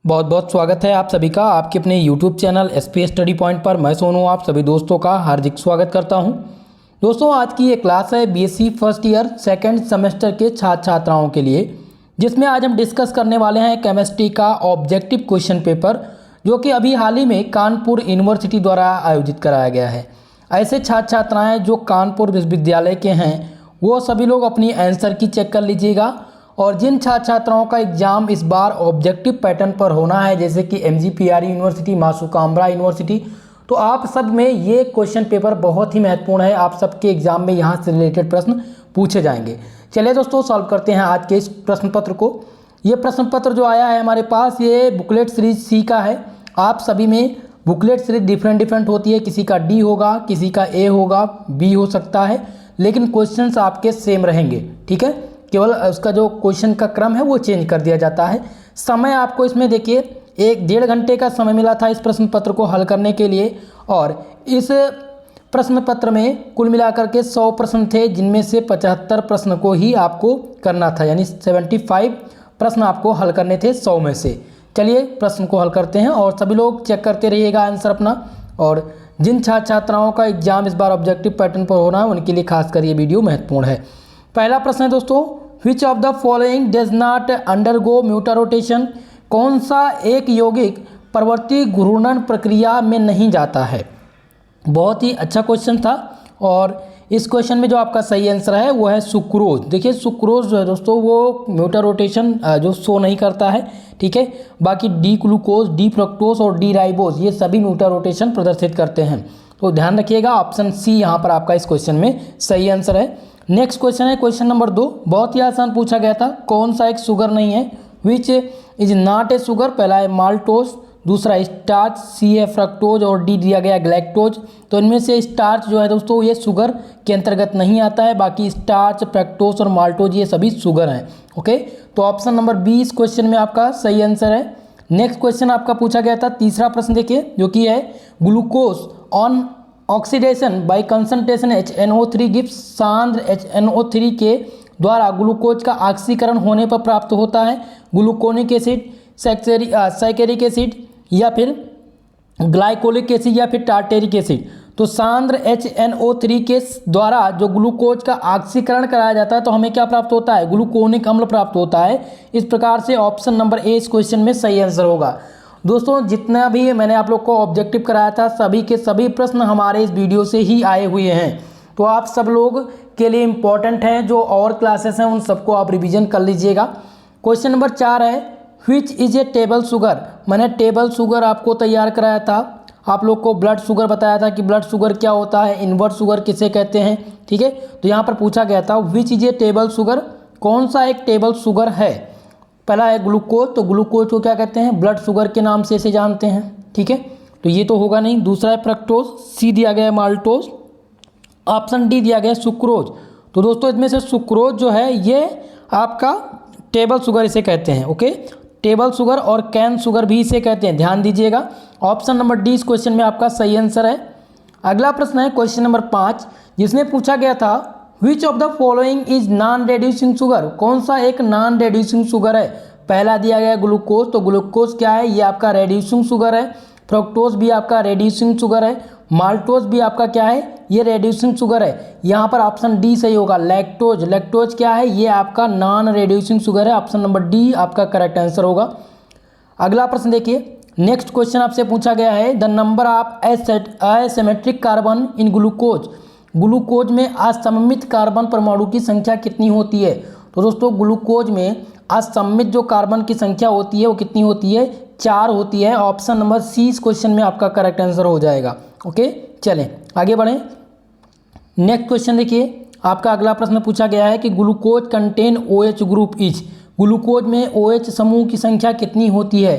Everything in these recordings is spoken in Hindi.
बहुत बहुत स्वागत है आप सभी का आपके अपने YouTube channel SP study point पर। मैं सोनू आप सभी दोस्तों का हार्दिक स्वागत करता हूं। दोस्तों आज की ये क्लास है BSc first year second semester के छात्र छात्राओं के लिए, जिसमें आज हम डिस्कस करने वाले हैं केमिस्ट्री का ऑब्जेक्टिव क्वेश्चन पेपर, जो कि अभी हाल ही में कानपुर यूनिवर्सिटी द्वारा आयोजित कराया गया है। ऐसे छात्र छात्राएँ जो कानपुर विश्वविद्यालय के हैं वो सभी लोग अपनी आंसर की चेक कर लीजिएगा। और जिन छात्र छात्राओं का एग्जाम इस बार ऑब्जेक्टिव पैटर्न पर होना है, जैसे कि MGPR यूनिवर्सिटी, मासू कामरा यूनिवर्सिटी, तो आप सब में ये क्वेश्चन पेपर बहुत ही महत्वपूर्ण है। आप सबके एग्जाम में यहाँ से रिलेटेड प्रश्न पूछे जाएंगे। चलिए दोस्तों सॉल्व करते हैं आज के इस प्रश्न पत्र को। ये प्रश्न पत्र जो आया है हमारे पास, ये बुकलेट सीरीज C का है। आप सभी में बुकलेट सीरीज डिफरेंट होती है, किसी का D होगा, किसी का A होगा, B हो सकता है, लेकिन क्वेश्चंस आपके सेम रहेंगे। ठीक है, केवल उसका जो क्वेश्चन का क्रम है वो चेंज कर दिया जाता है। समय आपको इसमें देखिए 1-1.5 घंटे का समय मिला था इस प्रश्न पत्र को हल करने के लिए। और इस प्रश्न पत्र में कुल मिलाकर के 100 प्रश्न थे, जिनमें से 75 प्रश्न को ही आपको करना था, यानी 75 प्रश्न आपको हल करने थे 100 में से। चलिए प्रश्न को हल करते हैं और सभी लोग चेक करते रहिएगा आंसर अपना। और जिन छात्र छात्राओं का एग्जाम इस बार ऑब्जेक्टिव पैटर्न पर होना है उनके लिए खासकर ये वीडियो महत्वपूर्ण है। पहला प्रश्न है दोस्तों, which of the following does not undergo mutarotation? कौन सा एक यौगिक प्रवर्ती घूर्णन प्रक्रिया में नहीं जाता है? बहुत ही अच्छा क्वेश्चन था। और इस क्वेश्चन में जो आपका सही आंसर है वो है सुक्रोज। देखिए सुक्रोज जो है दोस्तों वो म्यूटारोटेशन जो शो नहीं करता है। ठीक है, बाकी डी ग्लूकोज, डी फ्रक्टोज और डी राइबोज ये सभी म्यूटारोटेशन प्रदर्शित करते हैं। तो ध्यान रखिएगा, ऑप्शन C यहाँ पर आपका इस क्वेश्चन में सही आंसर है। नेक्स्ट क्वेश्चन है क्वेश्चन नंबर 2, बहुत ही आसान पूछा गया था। कौन सा एक शुगर नहीं है? Which is not a sugar? पहला है माल्टोज, दूसरा स्टार्च, C है फ्रक्टोज और D दिया गया ग्लैक्टोज। तो इनमें से स्टार्च जो है दोस्तों ये शुगर के अंतर्गत नहीं आता है, बाकी स्टार्च, फ्रक्टोज और माल्टोज ये सभी शुगर हैं। ओके, तो ऑप्शन नंबर B इस क्वेश्चन में आपका सही आंसर है। नेक्स्ट क्वेश्चन आपका पूछा गया था, तीसरा प्रश्न देखिए, जो कि है glucose on oxidation by concentration HNO3 gives सांद्र HNO3 के द्वारा ग्लूकोज का ऑक्सीकरण होने पर प्राप्त होता है ग्लूकोनिक एसिड, साइकेरिक एसिड या फिर ग्लाइकोलिक एसिड या फिर टार्टेरिक एसिड। तो सांद्र HNO3 के द्वारा जो ग्लूकोज का ऑक्सीकरण कराया जाता है तो हमें क्या प्राप्त होता है? ग्लूकोनिक अम्ल प्राप्त होता है। इस प्रकार से ऑप्शन नंबर A इस क्वेश्चन में सही आंसर होगा। दोस्तों जितना भी मैंने आप लोग को ऑब्जेक्टिव कराया था सभी के सभी प्रश्न हमारे इस वीडियो से ही आए हुए हैं। तो आप सब लोग के लिए इम्पॉर्टेंट हैं, जो और क्लासेस हैं उन सबको आप रिवीजन कर लीजिएगा। क्वेश्चन नंबर 4 है, which is a table sugar? मैंने टेबल शुगर आपको तैयार कराया था, आप लोग को ब्लड शुगर बताया था कि ब्लड शुगर क्या होता है, इनवर्ट शुगर किसे कहते हैं। ठीक है, तो यहाँ पर पूछा गया था which is a table sugar? कौन सा एक टेबल शुगर है? पहला है ग्लूकोज, तो ग्लूकोज को क्या कहते हैं? ब्लड शुगर के नाम से इसे जानते हैं। ठीक है, तो ये तो होगा नहीं। दूसरा है फ्रक्टोज, C दिया गया है माल्टोज, ऑप्शन D दिया गया है सुक्रोज। तो दोस्तों इसमें से सुक्रोज जो है ये आपका टेबल शुगर इसे कहते हैं। ओके, टेबल शुगर और कैन शुगर भी इसे कहते हैं, ध्यान दीजिएगा। ऑप्शन नंबर D इस क्वेश्चन में आपका सही आंसर है। अगला प्रश्न है क्वेश्चन नंबर 5, जिसमें पूछा गया था विच of the following is non reducing sugar? कौन सा एक नॉन रेड्यूसिंग शुगर है? पहला दिया गया ग्लूकोज, तो ग्लूकोज क्या है? ये आपका रेड्यूसिंग शुगर है। फ्रक्टोज भी आपका रेड्यूसिंग शुगर है। माल्टोज भी आपका क्या है? ये रेड्यूसिंग शुगर है। यहाँ पर ऑप्शन D सही होगा। लैक्टोज, लैक्टोज क्या है? ये आपका नॉन रेड्यूसिंग शुगर है। ऑप्शन नंबर D आपका करेक्ट आंसर होगा। अगला प्रश्न देखिए, नेक्स्ट क्वेश्चन आपसे पूछा गया है, the number of asymmetric carbon in glucose? Glucose में असममित कार्बन परमाणु की संख्या कितनी होती है? तो दोस्तों ग्लूकोज में असममित जो कार्बन की संख्या होती है वो कितनी होती है? 4 होती है। ऑप्शन नंबर C इस क्वेश्चन में आपका करेक्ट आंसर हो जाएगा। ओके, चलें आगे बढ़ें। नेक्स्ट क्वेश्चन देखिए, आपका अगला प्रश्न पूछा गया है कि glucose contain OH group is? Glucose में OH समूह की संख्या कितनी होती है?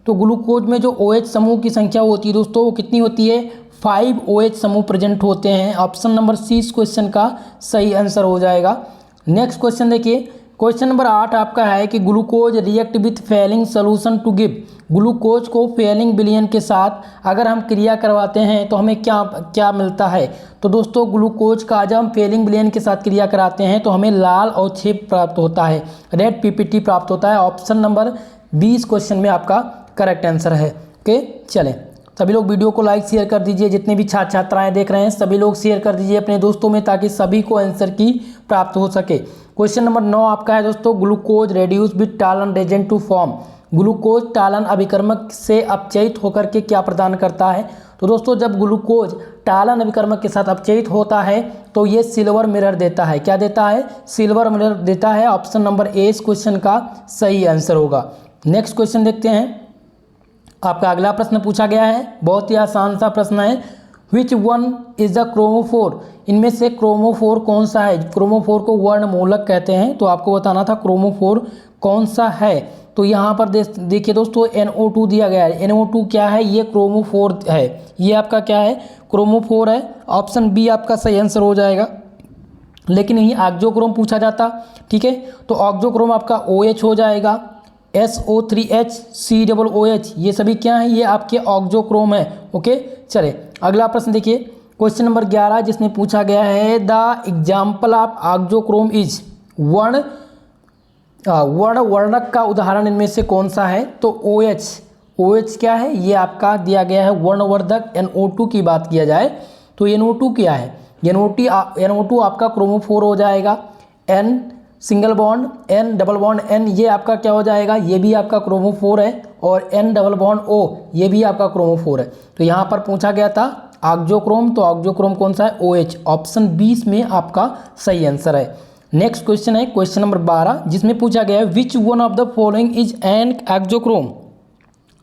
तो ग्लूकोज में जो OH समूह की संख्या होती है दोस्तों वो कितनी होती है? 5 OH समूह प्रेजेंट होते हैं। ऑप्शन नंबर C इस क्वेश्चन का सही आंसर हो जाएगा। नेक्स्ट क्वेश्चन देखिए, क्वेश्चन नंबर 8 आपका है कि glucose react with Fehling solution to give? Glucose को फेलिंग विलयन के साथ अगर हम क्रिया करवाते हैं तो हमें क्या क्या मिलता है? तो दोस्तों ग्लूकोज का जब हम फेलिंग विलयन के साथ क्रिया कराते हैं तो हमें लाल और छेप प्राप्त होता है, रेड PPT प्राप्त होता है। ऑप्शन नंबर 20 क्वेश्चन में आपका करेक्ट आंसर है। ओके, चलें, सभी लोग वीडियो को लाइक शेयर कर दीजिए। जितने भी छात्र छात्राएं देख रहे हैं सभी लोग शेयर कर दीजिए अपने दोस्तों में, ताकि सभी को आंसर की प्राप्त हो सके। क्वेश्चन नंबर 9 आपका है दोस्तों, glucose reduce with Tollen reagent to form. Glucose Tollen अभिकर्मक से अपचयित होकर के क्या प्रदान करता है? तो दोस्तों जब ग्लूकोज टालन अभिकर्मक के साथ अपचयित होता है तो ये सिल्वर मिरर देता है। क्या देता है? सिल्वर मिरर देता है। ऑप्शन नंबर ए इस क्वेश्चन का सही आंसर होगा। नेक्स्ट क्वेश्चन देखते हैं। आपका अगला प्रश्न पूछा गया है, बहुत ही आसान सा प्रश्न है। Which one is the chromophore? इनमें से क्रोमोफोर कौन सा है? क्रोमोफोर को वर्णमूलक कहते हैं, तो आपको बताना था क्रोमोफोर कौन सा है। तो यहाँ पर देखिए दोस्तों NO2 दिया गया है। NO2 क्या है? ये क्रोमोफोर है। ये आपका क्या है? क्रोमोफोर है। ऑप्शन बी आपका सही आंसर हो जाएगा। लेकिन यही ऑक्सोक्रोम पूछा जाता, ठीक है, तो ऑक्सोक्रोम आपका OH हो जाएगा। SO3H COOH ये सभी क्या है? ये आपके ऑक्सोक्रोम है। ओके, चले अगला प्रश्न देखिए, क्वेश्चन नंबर 11 जिसमें पूछा गया है the example of auxochrome is वर्णक का उदाहरण इनमें से कौन सा है? तो OH क्या है? ये आपका दिया गया है वर्णवर्धक। NO2 की बात किया जाए तो NO2 क्या है? NO2 आपका क्रोमोफोर हो जाएगा। N single bond, N double bond N ये आपका क्या हो जाएगा? ये भी आपका क्रोमोफोर है। और N डबल बॉन्ड O ये भी आपका क्रोमोफोर है। तो यहाँ पर पूछा गया था ऑक्सोक्रोम, तो ऑक्सोक्रोम कौन सा है? OH। ऑप्शन 20 में आपका सही आंसर है। नेक्स्ट क्वेश्चन है क्वेश्चन नंबर 12 जिसमें पूछा गया है which one of the following is an auxochrome?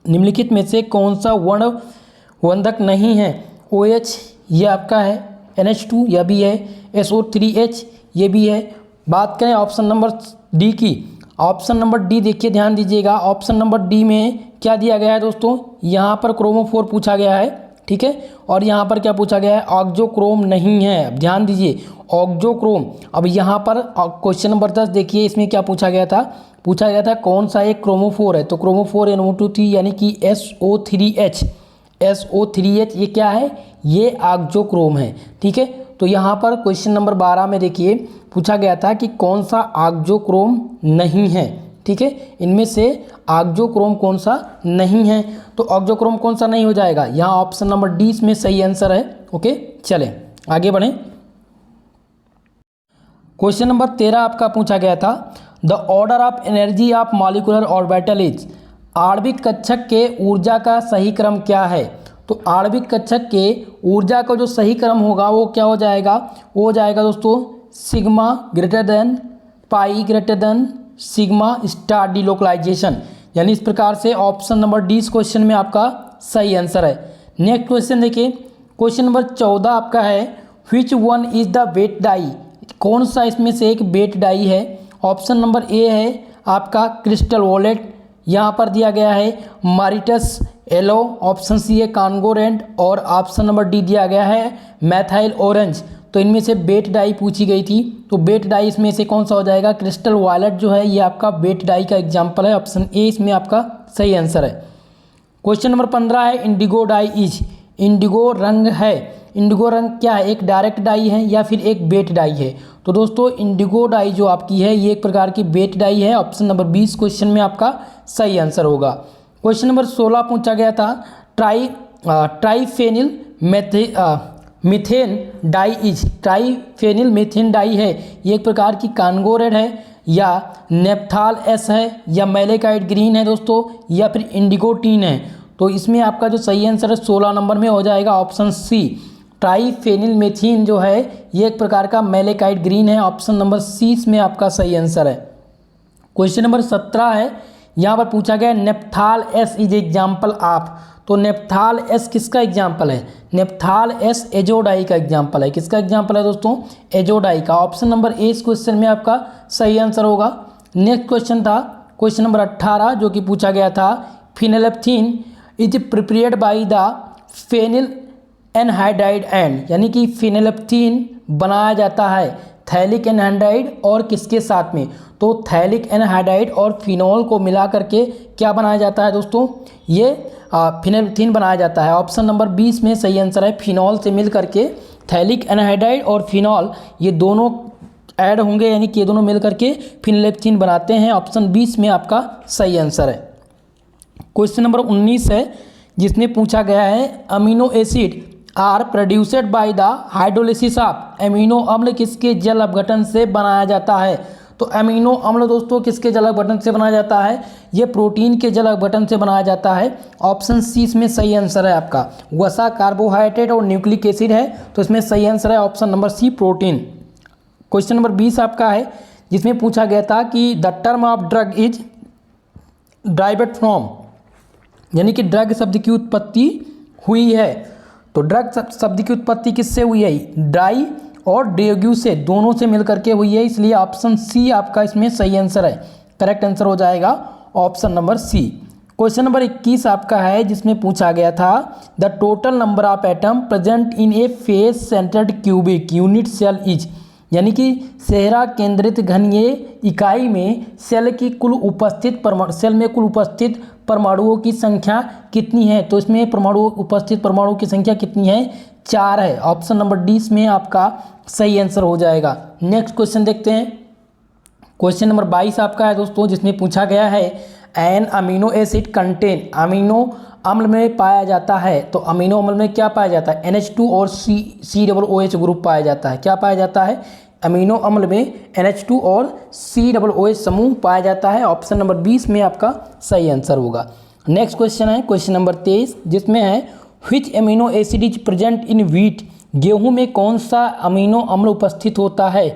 निम्नलिखित में से कौन सा वर्णवर्धक नहीं है? OH ये आपका है, NH2 यह भी है, SO3H ये भी है। बात करें ऑप्शन नंबर डी की, ऑप्शन नंबर डी देखिए ध्यान दीजिएगा। ऑप्शन नंबर डी में क्या दिया गया है दोस्तों? यहाँ पर क्रोमोफोर पूछा गया है, ठीक है, और यहाँ पर क्या पूछा गया है? ऑक्सोक्रोम नहीं है। अब ध्यान दीजिए ऑक्सोक्रोम। अब यहाँ पर क्वेश्चन नंबर 10 देखिए, इसमें क्या पूछा गया था? पूछा गया था कौन सा एक क्रोमोफोर है? तो क्रोमोफोर NO2 यानी कि SO3H ये क्या है? ये ऑक्सोक्रोम है, ठीक है। तो यहाँ पर क्वेश्चन नंबर 12 में देखिए पूछा गया था कि कौन सा ऑक्सोक्रोम नहीं है, ठीक है, इनमें से ऑक्सोक्रोम कौन सा नहीं है? तो ऑक्सोक्रोम कौन सा नहीं हो जाएगा? यहाँ ऑप्शन नंबर डी इसमें सही आंसर है। ओके, चलें आगे बढ़ें। क्वेश्चन नंबर 13 आपका पूछा गया था the order of energy of molecular orbital is? आणविक कक्षक के ऊर्जा का सही क्रम क्या है? तो आणविक कक्षक के ऊर्जा का जो सही क्रम होगा वो क्या हो जाएगा? वो हो जाएगा दोस्तों sigma greater than pi greater than sigma star delocalization. यानी इस प्रकार से ऑप्शन नंबर डी इस क्वेश्चन में आपका सही आंसर है। नेक्स्ट क्वेश्चन देखिए, क्वेश्चन नंबर 14 आपका है which one is the vat dye? कौन सा इसमें से एक वेट डाई है? ऑप्शन नंबर ए है आपका क्रिस्टल वॉलेट, यहाँ पर दिया गया है मारिटस येलो, ऑप्शन सी है कांगो रेड, और ऑप्शन नंबर डी दिया गया है मैथाइल ऑरेंज। तो इनमें से बेट डाई पूछी गई थी, तो बेट डाई इसमें से कौन सा हो जाएगा? क्रिस्टल वायलेट जो है ये आपका बेट डाई का एग्जाम्पल है। ऑप्शन ए इसमें आपका सही आंसर है। क्वेश्चन नंबर 15 है इंडिगो डाई इज? इंडिगो रंग है, इंडिगो रंग क्या है? एक डायरेक्ट डाई है या फिर एक बेट डाई है? तो दोस्तों इंडिगो डाई जो आपकी है ये एक प्रकार की बेट डाई है। ऑप्शन नंबर 20 क्वेश्चन में आपका सही आंसर होगा। क्वेश्चन नंबर 16 पूछा गया था triphenyl methane dye is? Triphenyl methane dye है ये एक प्रकार की कांगो रेड है, या नेप्थाल एस है, या मैलेकाइट ग्रीन है दोस्तों, या फिर इंडिगो टीन है? तो इसमें आपका जो सही आंसर है 16 नंबर में हो जाएगा ऑप्शन सी। ट्राइफेनिल मीथेन जो है ये एक प्रकार का मैलेकाइट ग्रीन है। ऑप्शन नंबर सी इसमें आपका सही आंसर है। क्वेश्चन नंबर 17 है, यहाँ पर पूछा गया नेप्थाल एस इज एग्जाम्पल ऑफ? तो नेप्थाल एस किसका एग्जाम्पल है? नेप्थाल एस एजोडाई का एग्जाम्पल है। किसका एग्जाम्पल है दोस्तों? एजोडाई का। ऑप्शन नंबर ए इस क्वेश्चन में आपका सही आंसर होगा। नेक्स्ट क्वेश्चन था क्वेश्चन नंबर 18 जो कि पूछा गया था phenolphthalein is prepared by the phenyl anhydride and? यानी कि फिनेलेप्थीन बनाया जाता है थैलिक एनहाइड्राइड और किसके साथ में? तो थैलिक एनहाइड्राइड और फिनॉल को मिला करके क्या बनाया जाता है दोस्तों? ये फिनेलेप्थीन बनाया जाता है। ऑप्शन नंबर 20 में सही आंसर है। फिनॉल से मिल करके थैलिक एनहाइड्राइड और फिनॉल ये दोनों ऐड होंगे, यानी कि ये दोनों मिल करके फिनेलेप्थीन बनाते हैं। ऑप्शन 20 में आपका सही आंसर है। क्वेश्चन नंबर 19 है जिसमें पूछा गया है amino acid are produced by the hydrolysis of. Amino अम्ल किसके जल अपघटन से बनाया जाता है? तो अमीनो अम्ल दोस्तों किसके जल अपघटन से बनाया जाता है? ये प्रोटीन के जल अपघटन से बनाया जाता है। ऑप्शन सी इसमें सही आंसर है आपका। वसा कार्बोहाइड्रेट और न्यूक्लिक एसिड है, तो इसमें सही आंसर है option number C protein. Question number 20 आपका है जिसमें पूछा गया था कि the term of drug is derived from, यानी कि ड्रग शब्द की उत्पत्ति हुई है। तो ड्रग शब्द की उत्पत्ति किससे हुई है? ड्राई और ड्रग्यू से, दोनों से मिलकर के हुई है, इसलिए ऑप्शन सी आपका इसमें सही आंसर है। करेक्ट आंसर हो जाएगा option number C. Question number 21 आपका है जिसमें पूछा गया था the total number of atom present in a face centred cubic unit cell is, यानी कि सेहरा केंद्रित घनीय इकाई में सेल में कुल उपस्थित परमाणुओं की संख्या कितनी है? तो इसमें उपस्थित परमाणुओं की संख्या कितनी है? 4 है। ऑप्शन नंबर डी इसमें आपका सही आंसर हो जाएगा। नेक्स्ट क्वेश्चन देखते हैं। क्वेश्चन नंबर 22 आपका है दोस्तों जिसमें पूछा गया है an amino acid contain, amino अम्ल में पाया जाता है। तो अमीनो अम्ल में क्या पाया जाता है? NH2 और COOH ग्रुप पाया जाता है। क्या पाया जाता है? अमीनो अम्ल में NH2 और COOH समूह पाया जाता है। ऑप्शन नंबर 20 में आपका सही आंसर होगा। नेक्स्ट क्वेश्चन है क्वेश्चन नंबर 23 जिसमें है which amino acid is present in wheat, गेहूं में कौन सा अमीनो अम्ल उपस्थित होता है?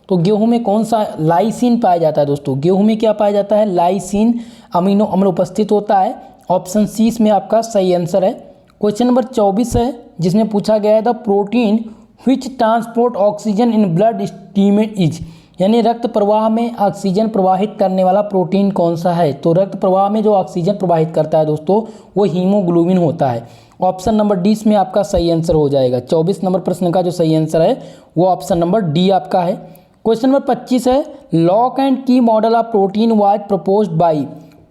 तो गेहूं में कौन सा? लाइसिन पाया जाता है दोस्तों। गेहूं में क्या पाया जाता है? लाइसिन अमीनो अम्ल उपस्थित होता है। ऑप्शन सी इसमें आपका सही आंसर है। क्वेश्चन नंबर 24 है जिसमें पूछा गया है the protein which transport oxygen in blood stream is, यानी रक्त प्रवाह में ऑक्सीजन प्रवाहित करने वाला प्रोटीन कौन सा है? तो रक्त प्रवाह में जो ऑक्सीजन प्रवाहित करता है दोस्तों वो हीमोग्लोबिन होता है। ऑप्शन नंबर डी इसमें आपका सही आंसर हो जाएगा। 24 नंबर प्रश्न का जो सही आंसर है वो ऑप्शन नंबर डी आपका है। क्वेश्चन नंबर 25 है लॉक एंड की model of protein was proposed by,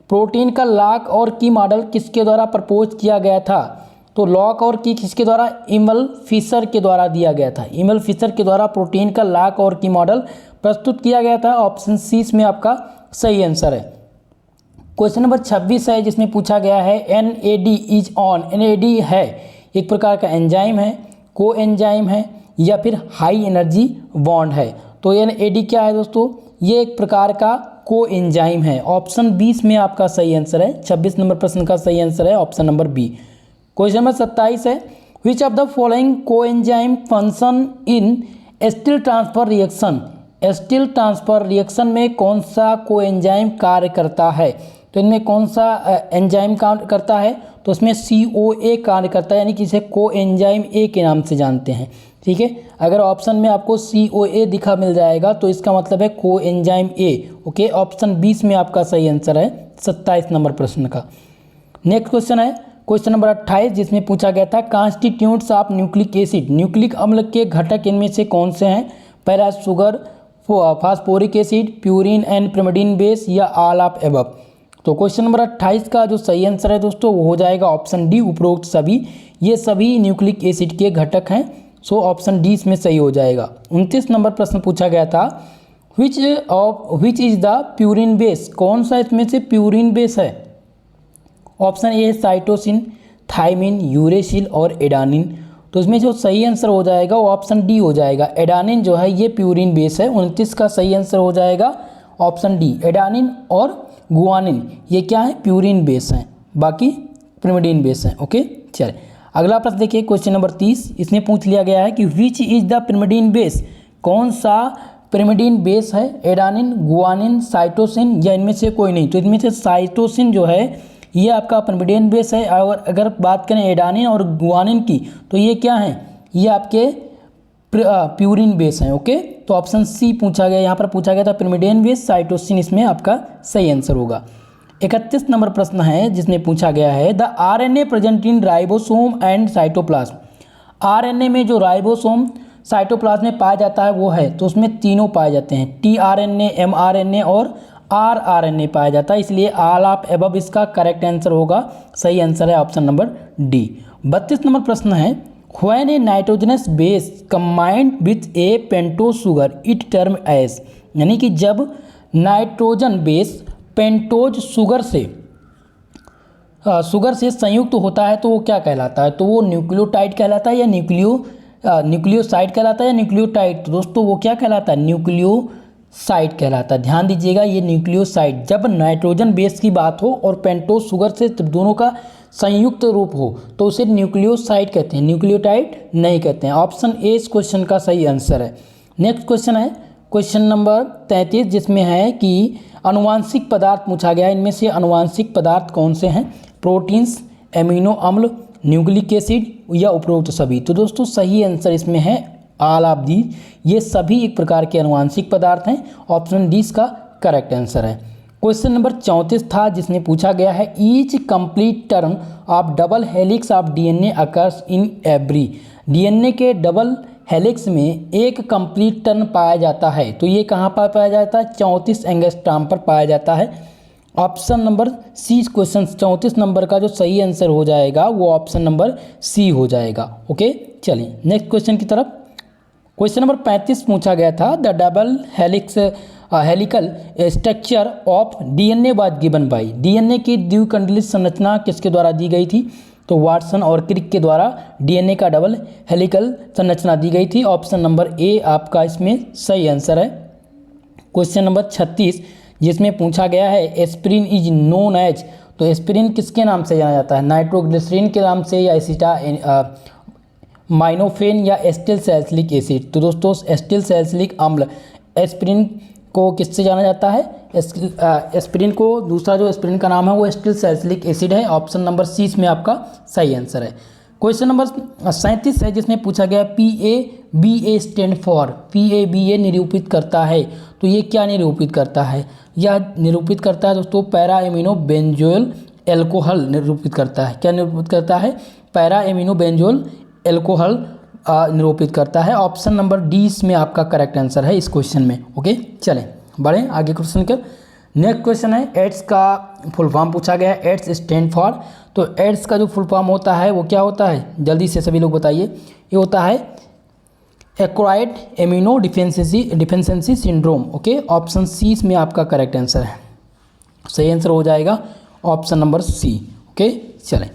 protein का लॉक और की मॉडल किसके द्वारा प्रपोज किया गया था? तो लॉक और की किसके द्वारा? इमल फिशर के द्वारा दिया गया था। इमल फिशर के द्वारा प्रोटीन का लॉक और की मॉडल प्रस्तुत किया गया था। ऑप्शन सी इसमें आपका सही आंसर है। क्वेश्चन नंबर 26 है जिसमें पूछा गया है NAD इज ऑन, NAD है एक प्रकार का एंजाइम है, को एंजाइम है या फिर हाई एनर्जी बॉन्ड है? तो NAD क्या है दोस्तों? ये एक प्रकार का को एंजाइम है। ऑप्शन 20 में आपका सही आंसर है। 26 नंबर प्रश्न का सही आंसर है option number B. Question number 27 है which of the following coenzyme function in acetyl transfer reaction, acetyl transfer reaction में कौन सा को एंजाइम कार्य करता है? तो इनमें कौन सा एंजाइम कार्य करता है? तो इसमें COA कार्य करता है, यानी कि इसे को एंजाइम ए के नाम से जानते हैं। ठीक है, अगर ऑप्शन में आपको COA दिखा मिल जाएगा तो इसका मतलब है को एंजाइम ए। ओके, ऑप्शन 20 में आपका सही आंसर है 27 नंबर प्रश्न का। नेक्स्ट क्वेश्चन है क्वेश्चन नंबर 28 जिसमें पूछा गया था constituents of nucleic acid, nucleic अम्ल के घटक इनमें से कौन से हैं? पहला sugar, phosphoric acid, purine and pyrimidine base या ऑल ऑफ एबव? तो क्वेश्चन नंबर 28 का जो सही आंसर है दोस्तों वो हो जाएगा ऑप्शन डी उपरोक्त सभी। ये सभी न्यूक्लिक एसिड के घटक हैं, सो ऑप्शन डी इसमें सही हो जाएगा। 29 नंबर प्रश्न पूछा गया था which is the purine base, कौन सा इसमें से प्यूरिन बेस है? ऑप्शन ए है साइटोसिन, थाइमिन, यूरेसिल और एडानिन। तो इसमें जो सही आंसर हो जाएगा वो ऑप्शन डी हो जाएगा। एडानिन जो है ये प्यूरिन बेस है। 29 का सही आंसर हो जाएगा ऑप्शन डी। एडानिन और गुआनिन ये क्या है? प्यूरिन बेस हैं, बाकी पिरिमिडीन बेस हैं। ओके, चलिए अगला प्रश्न देखिए क्वेश्चन नंबर 30। इसमें पूछ लिया गया है कि which is the pyrimidine base, कौन सा पिरिमिडीन बेस है? एडानिन, गुआनिन, साइटोसिन या इनमें से कोई नहीं? तो इनमें से साइटोसिन जो है ये आपका पिरिमिडीन बेस है। और अगर बात करें एडानिन और गुआनिन की तो ये क्या हैं? ये आपके प्यूरिन बेस हैं। ओके, तो ऑप्शन सी पूछा गया, यहाँ पर पूछा गया था पिरिमिडीन बेस, साइटोसिन इसमें आपका सही आंसर होगा। 31 नंबर प्रश्न है जिसमें पूछा गया है the RNA present in ribosome and cytoplasm, RNA में जो राइबोसोम साइटोप्लाज्म में पाया जाता है वो है, तो उसमें तीनों पाए जाते हैं, tRNA, mRNA और rRNA पाया जाता है, इसलिए ऑल ऑफ एबव इसका करेक्ट आंसर होगा। सही आंसर है ऑप्शन नंबर डी। 32 नंबर प्रश्न है when a nitrogenous base combined with a pentose sugar it term as, यानी कि जब नाइट्रोजन बेस पेंटोज शुगर से शुगर से संयुक्त होता है तो वो क्या कहलाता है? तो वो न्यूक्लियोटाइड कहलाता है या न्यूक्लियोसाइड कहलाता है या न्यूक्लियोटाइड? तो दोस्तों वो क्या कहलाता है? न्यूक्लियोसाइड कहलाता है। ध्यान दीजिएगा, ये न्यूक्लियोसाइड। जब नाइट्रोजन बेस की बात हो और पेंटोज शुगर से दोनों का संयुक्त रूप हो तो उसे न्यूक्लियोसाइड कहते हैं, न्यूक्लियोटाइड नहीं कहते हैं। ऑप्शन ए इस क्वेश्चन का सही आंसर है। नेक्स्ट क्वेश्चन है क्वेश्चन नंबर 33, जिसमें है कि आनुवांशिक पदार्थ पूछा गया है। इनमें से आनुवांशिक पदार्थ कौन से हैं? प्रोटीन्स, एमिनो अम्ल, न्यूक्लिक एसिड या उपरोक्त सभी? तो दोस्तों सही आंसर इसमें है ऑल ऑफ दी। ये सभी एक प्रकार के आनुवांशिक पदार्थ हैं। ऑप्शन डी इसका करेक्ट आंसर है। क्वेश्चन नंबर 34 था, जिसमें पूछा गया है each complete term of double helix of DNA occurs in every. DNA के डबल हेलिक्स में एक कंप्लीट टर्न पाया जाता है, तो ये कहाँ पर पाया जाता है? 34 एंगस्ट्रॉम पर पाया जाता है। Option number C question 34 number का जो सही आंसर हो जाएगा वो ऑप्शन नंबर सी हो जाएगा। ओके, चलिए नेक्स्ट क्वेश्चन की तरफ। क्वेश्चन नंबर 35 पूछा गया था the double helical structure of DNA was given by. DNA की द्विकंडलित संरचना किसके द्वारा दी गई थी? तो वाटसन और क्रिक के द्वारा डीएनए का डबल हेलिकल संरचना दी गई थी। ऑप्शन नंबर ए आपका इसमें सही आंसर है। क्वेश्चन नंबर 36, जिसमें पूछा गया है एस्पिरिन इज नोन एज। तो एस्पिरिन किसके नाम से जाना जाता है? नाइट्रोग्लिसरीन के नाम से या माइनोफेन या एस्टिल सैलिसिलिक एसिड? तो दोस्तों एस्टिल सैलिसिलिक अम्ल। एस्पिरिन को किससे जाना जाता है? एस्पिरिन को दूसरा जो एस्पिरिन का नाम है वो एस्टिल सैलिसिलिक एसिड है। ऑप्शन नंबर सी इसमें आपका सही आंसर है। क्वेश्चन नंबर 37 है, जिसमें पूछा गया PABA स्टैंड फॉर। PABA निरूपित करता है, तो ये क्या निरूपित करता है? यह निरूपित करता है दोस्तों पैरा एमिनो बेंजोल एल्कोहल निरूपित करता है। क्या निरूपित करता है? पैरा एमिनो बेंजोल एल्कोहल निरूपित करता है। ऑप्शन नंबर डी इसमें आपका करेक्ट आंसर है इस क्वेश्चन में। ओके, चलें बढ़ें आगे क्वेश्चन कर। नेक्स्ट क्वेश्चन है एड्स का फुल फॉर्म पूछा गया है। AIDS stand for. तो एड्स का जो फुल फॉर्म होता है वो क्या होता है? जल्दी से सभी लोग बताइए। ये होता है acquired immuno deficiency syndrome. Okay, option C इसमें आपका करेक्ट आंसर है। सही आंसर हो जाएगा ऑप्शन नंबर सी। ओके, चलें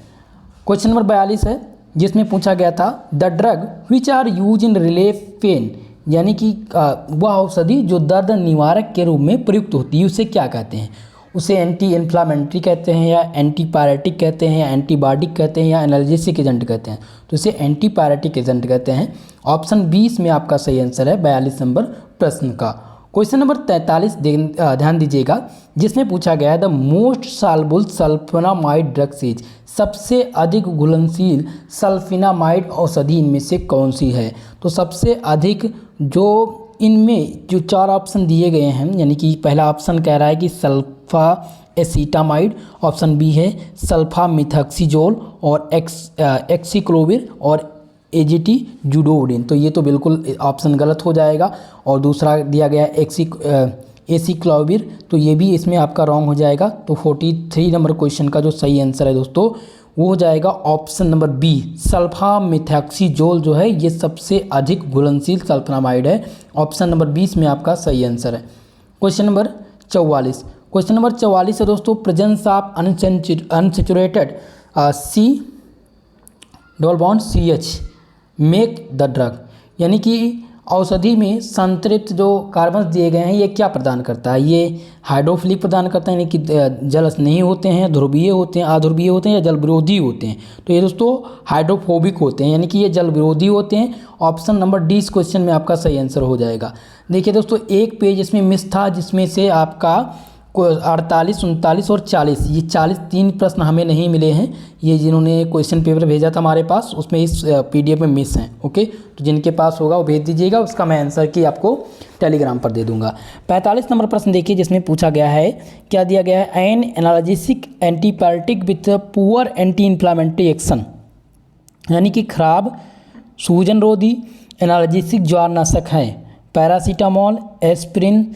क्वेश्चन नंबर 42 है, जिसमें पूछा गया था the drug which are use in relief pain, यानी कि वह औषधि जो दर्द निवारक के रूप में प्रयुक्त होती है उसे क्या कहते हैं? उसे एंटी इन्फ्लामेटरी कहते हैं या एंटीपायरेटिक कहते हैं या एंटीबायोटिक कहते हैं या एनाल्जेसिक एजेंट कहते हैं? तो इसे एंटीपायरेटिक एजेंट कहते हैं। ऑप्शन 20 में आपका सही आंसर है 42 नंबर प्रश्न का। क्वेश्चन नंबर 43 ध्यान दीजिएगा, जिसमें पूछा गया है the most soluble sulphonamide drugs is. सबसे अधिक घुलनशील सल्फोनामाइड औषधि इनमें से कौन सी है? तो सबसे अधिक जो इनमें जो 4 ऑप्शन दिए गए हैं, यानी कि पहला ऑप्शन कह रहा है कि सल्फा एसीटामाइड, ऑप्शन बी है सल्फा मिथाक्सीजोल और एक्सीक्लोविर और एजीटी जुडोडिन। तो ये तो बिल्कुल ऑप्शन गलत हो जाएगा। और दूसरा दिया गया एसीक्लोविर, तो ये भी इसमें आपका रॉन्ग हो जाएगा। तो 43 नंबर क्वेश्चन का जो सही आंसर है दोस्तों वो हो जाएगा ऑप्शन नंबर बी सल्फा मिथाक्सीजोल जो है ये सबसे अधिक घुलनशील सल्फोनामाइड है। ऑप्शन नंबर 20 में आपका सही आंसर है। क्वेश्चन नंबर 44, क्वेश्चन नंबर 44 है दोस्तों presence of unsaturated C double bond CH make the ध्रुव, यानी कि औषधि में संतृप्त जो कार्बन दिए गए हैं ये क्या प्रदान करता है? ये हाइड्रोफिलिक प्रदान करता है, यानी कि जल स्नेही होते हैं, ध्रुवीय होते हैं, अध्रुवीय होते हैं या जल विरोधी होते हैं? तो ये दोस्तों हाइड्रोफोबिक होते हैं, यानी कि ये जल विरोधी होते हैं। ऑप्शन नंबर डी इस क्वेश्चन में आपका सही आंसर हो जाएगा। देखिए दोस्तों एक पेज इसमें मिस था, जिसमें से आपका 48, 39 और 40 ये 3 प्रश्न हमें नहीं मिले हैं। ये जिन्होंने क्वेश्चन पेपर भेजा था हमारे पास उसमें इस PDF में मिस हैं। ओके, तो जिनके पास होगा वो भेज दीजिएगा, उसका मैं आंसर की आपको टेलीग्राम पर दे दूंगा। 45 नंबर प्रश्न देखिए, जिसमें पूछा गया है क्या दिया गया है? An analgesic antibiotic with poor anti inflammatory action, यानी कि खराब सूजन रोधी एनाल्जेसिक ज्वारनाशक है पैरासीटामोल, एस्पिरिन,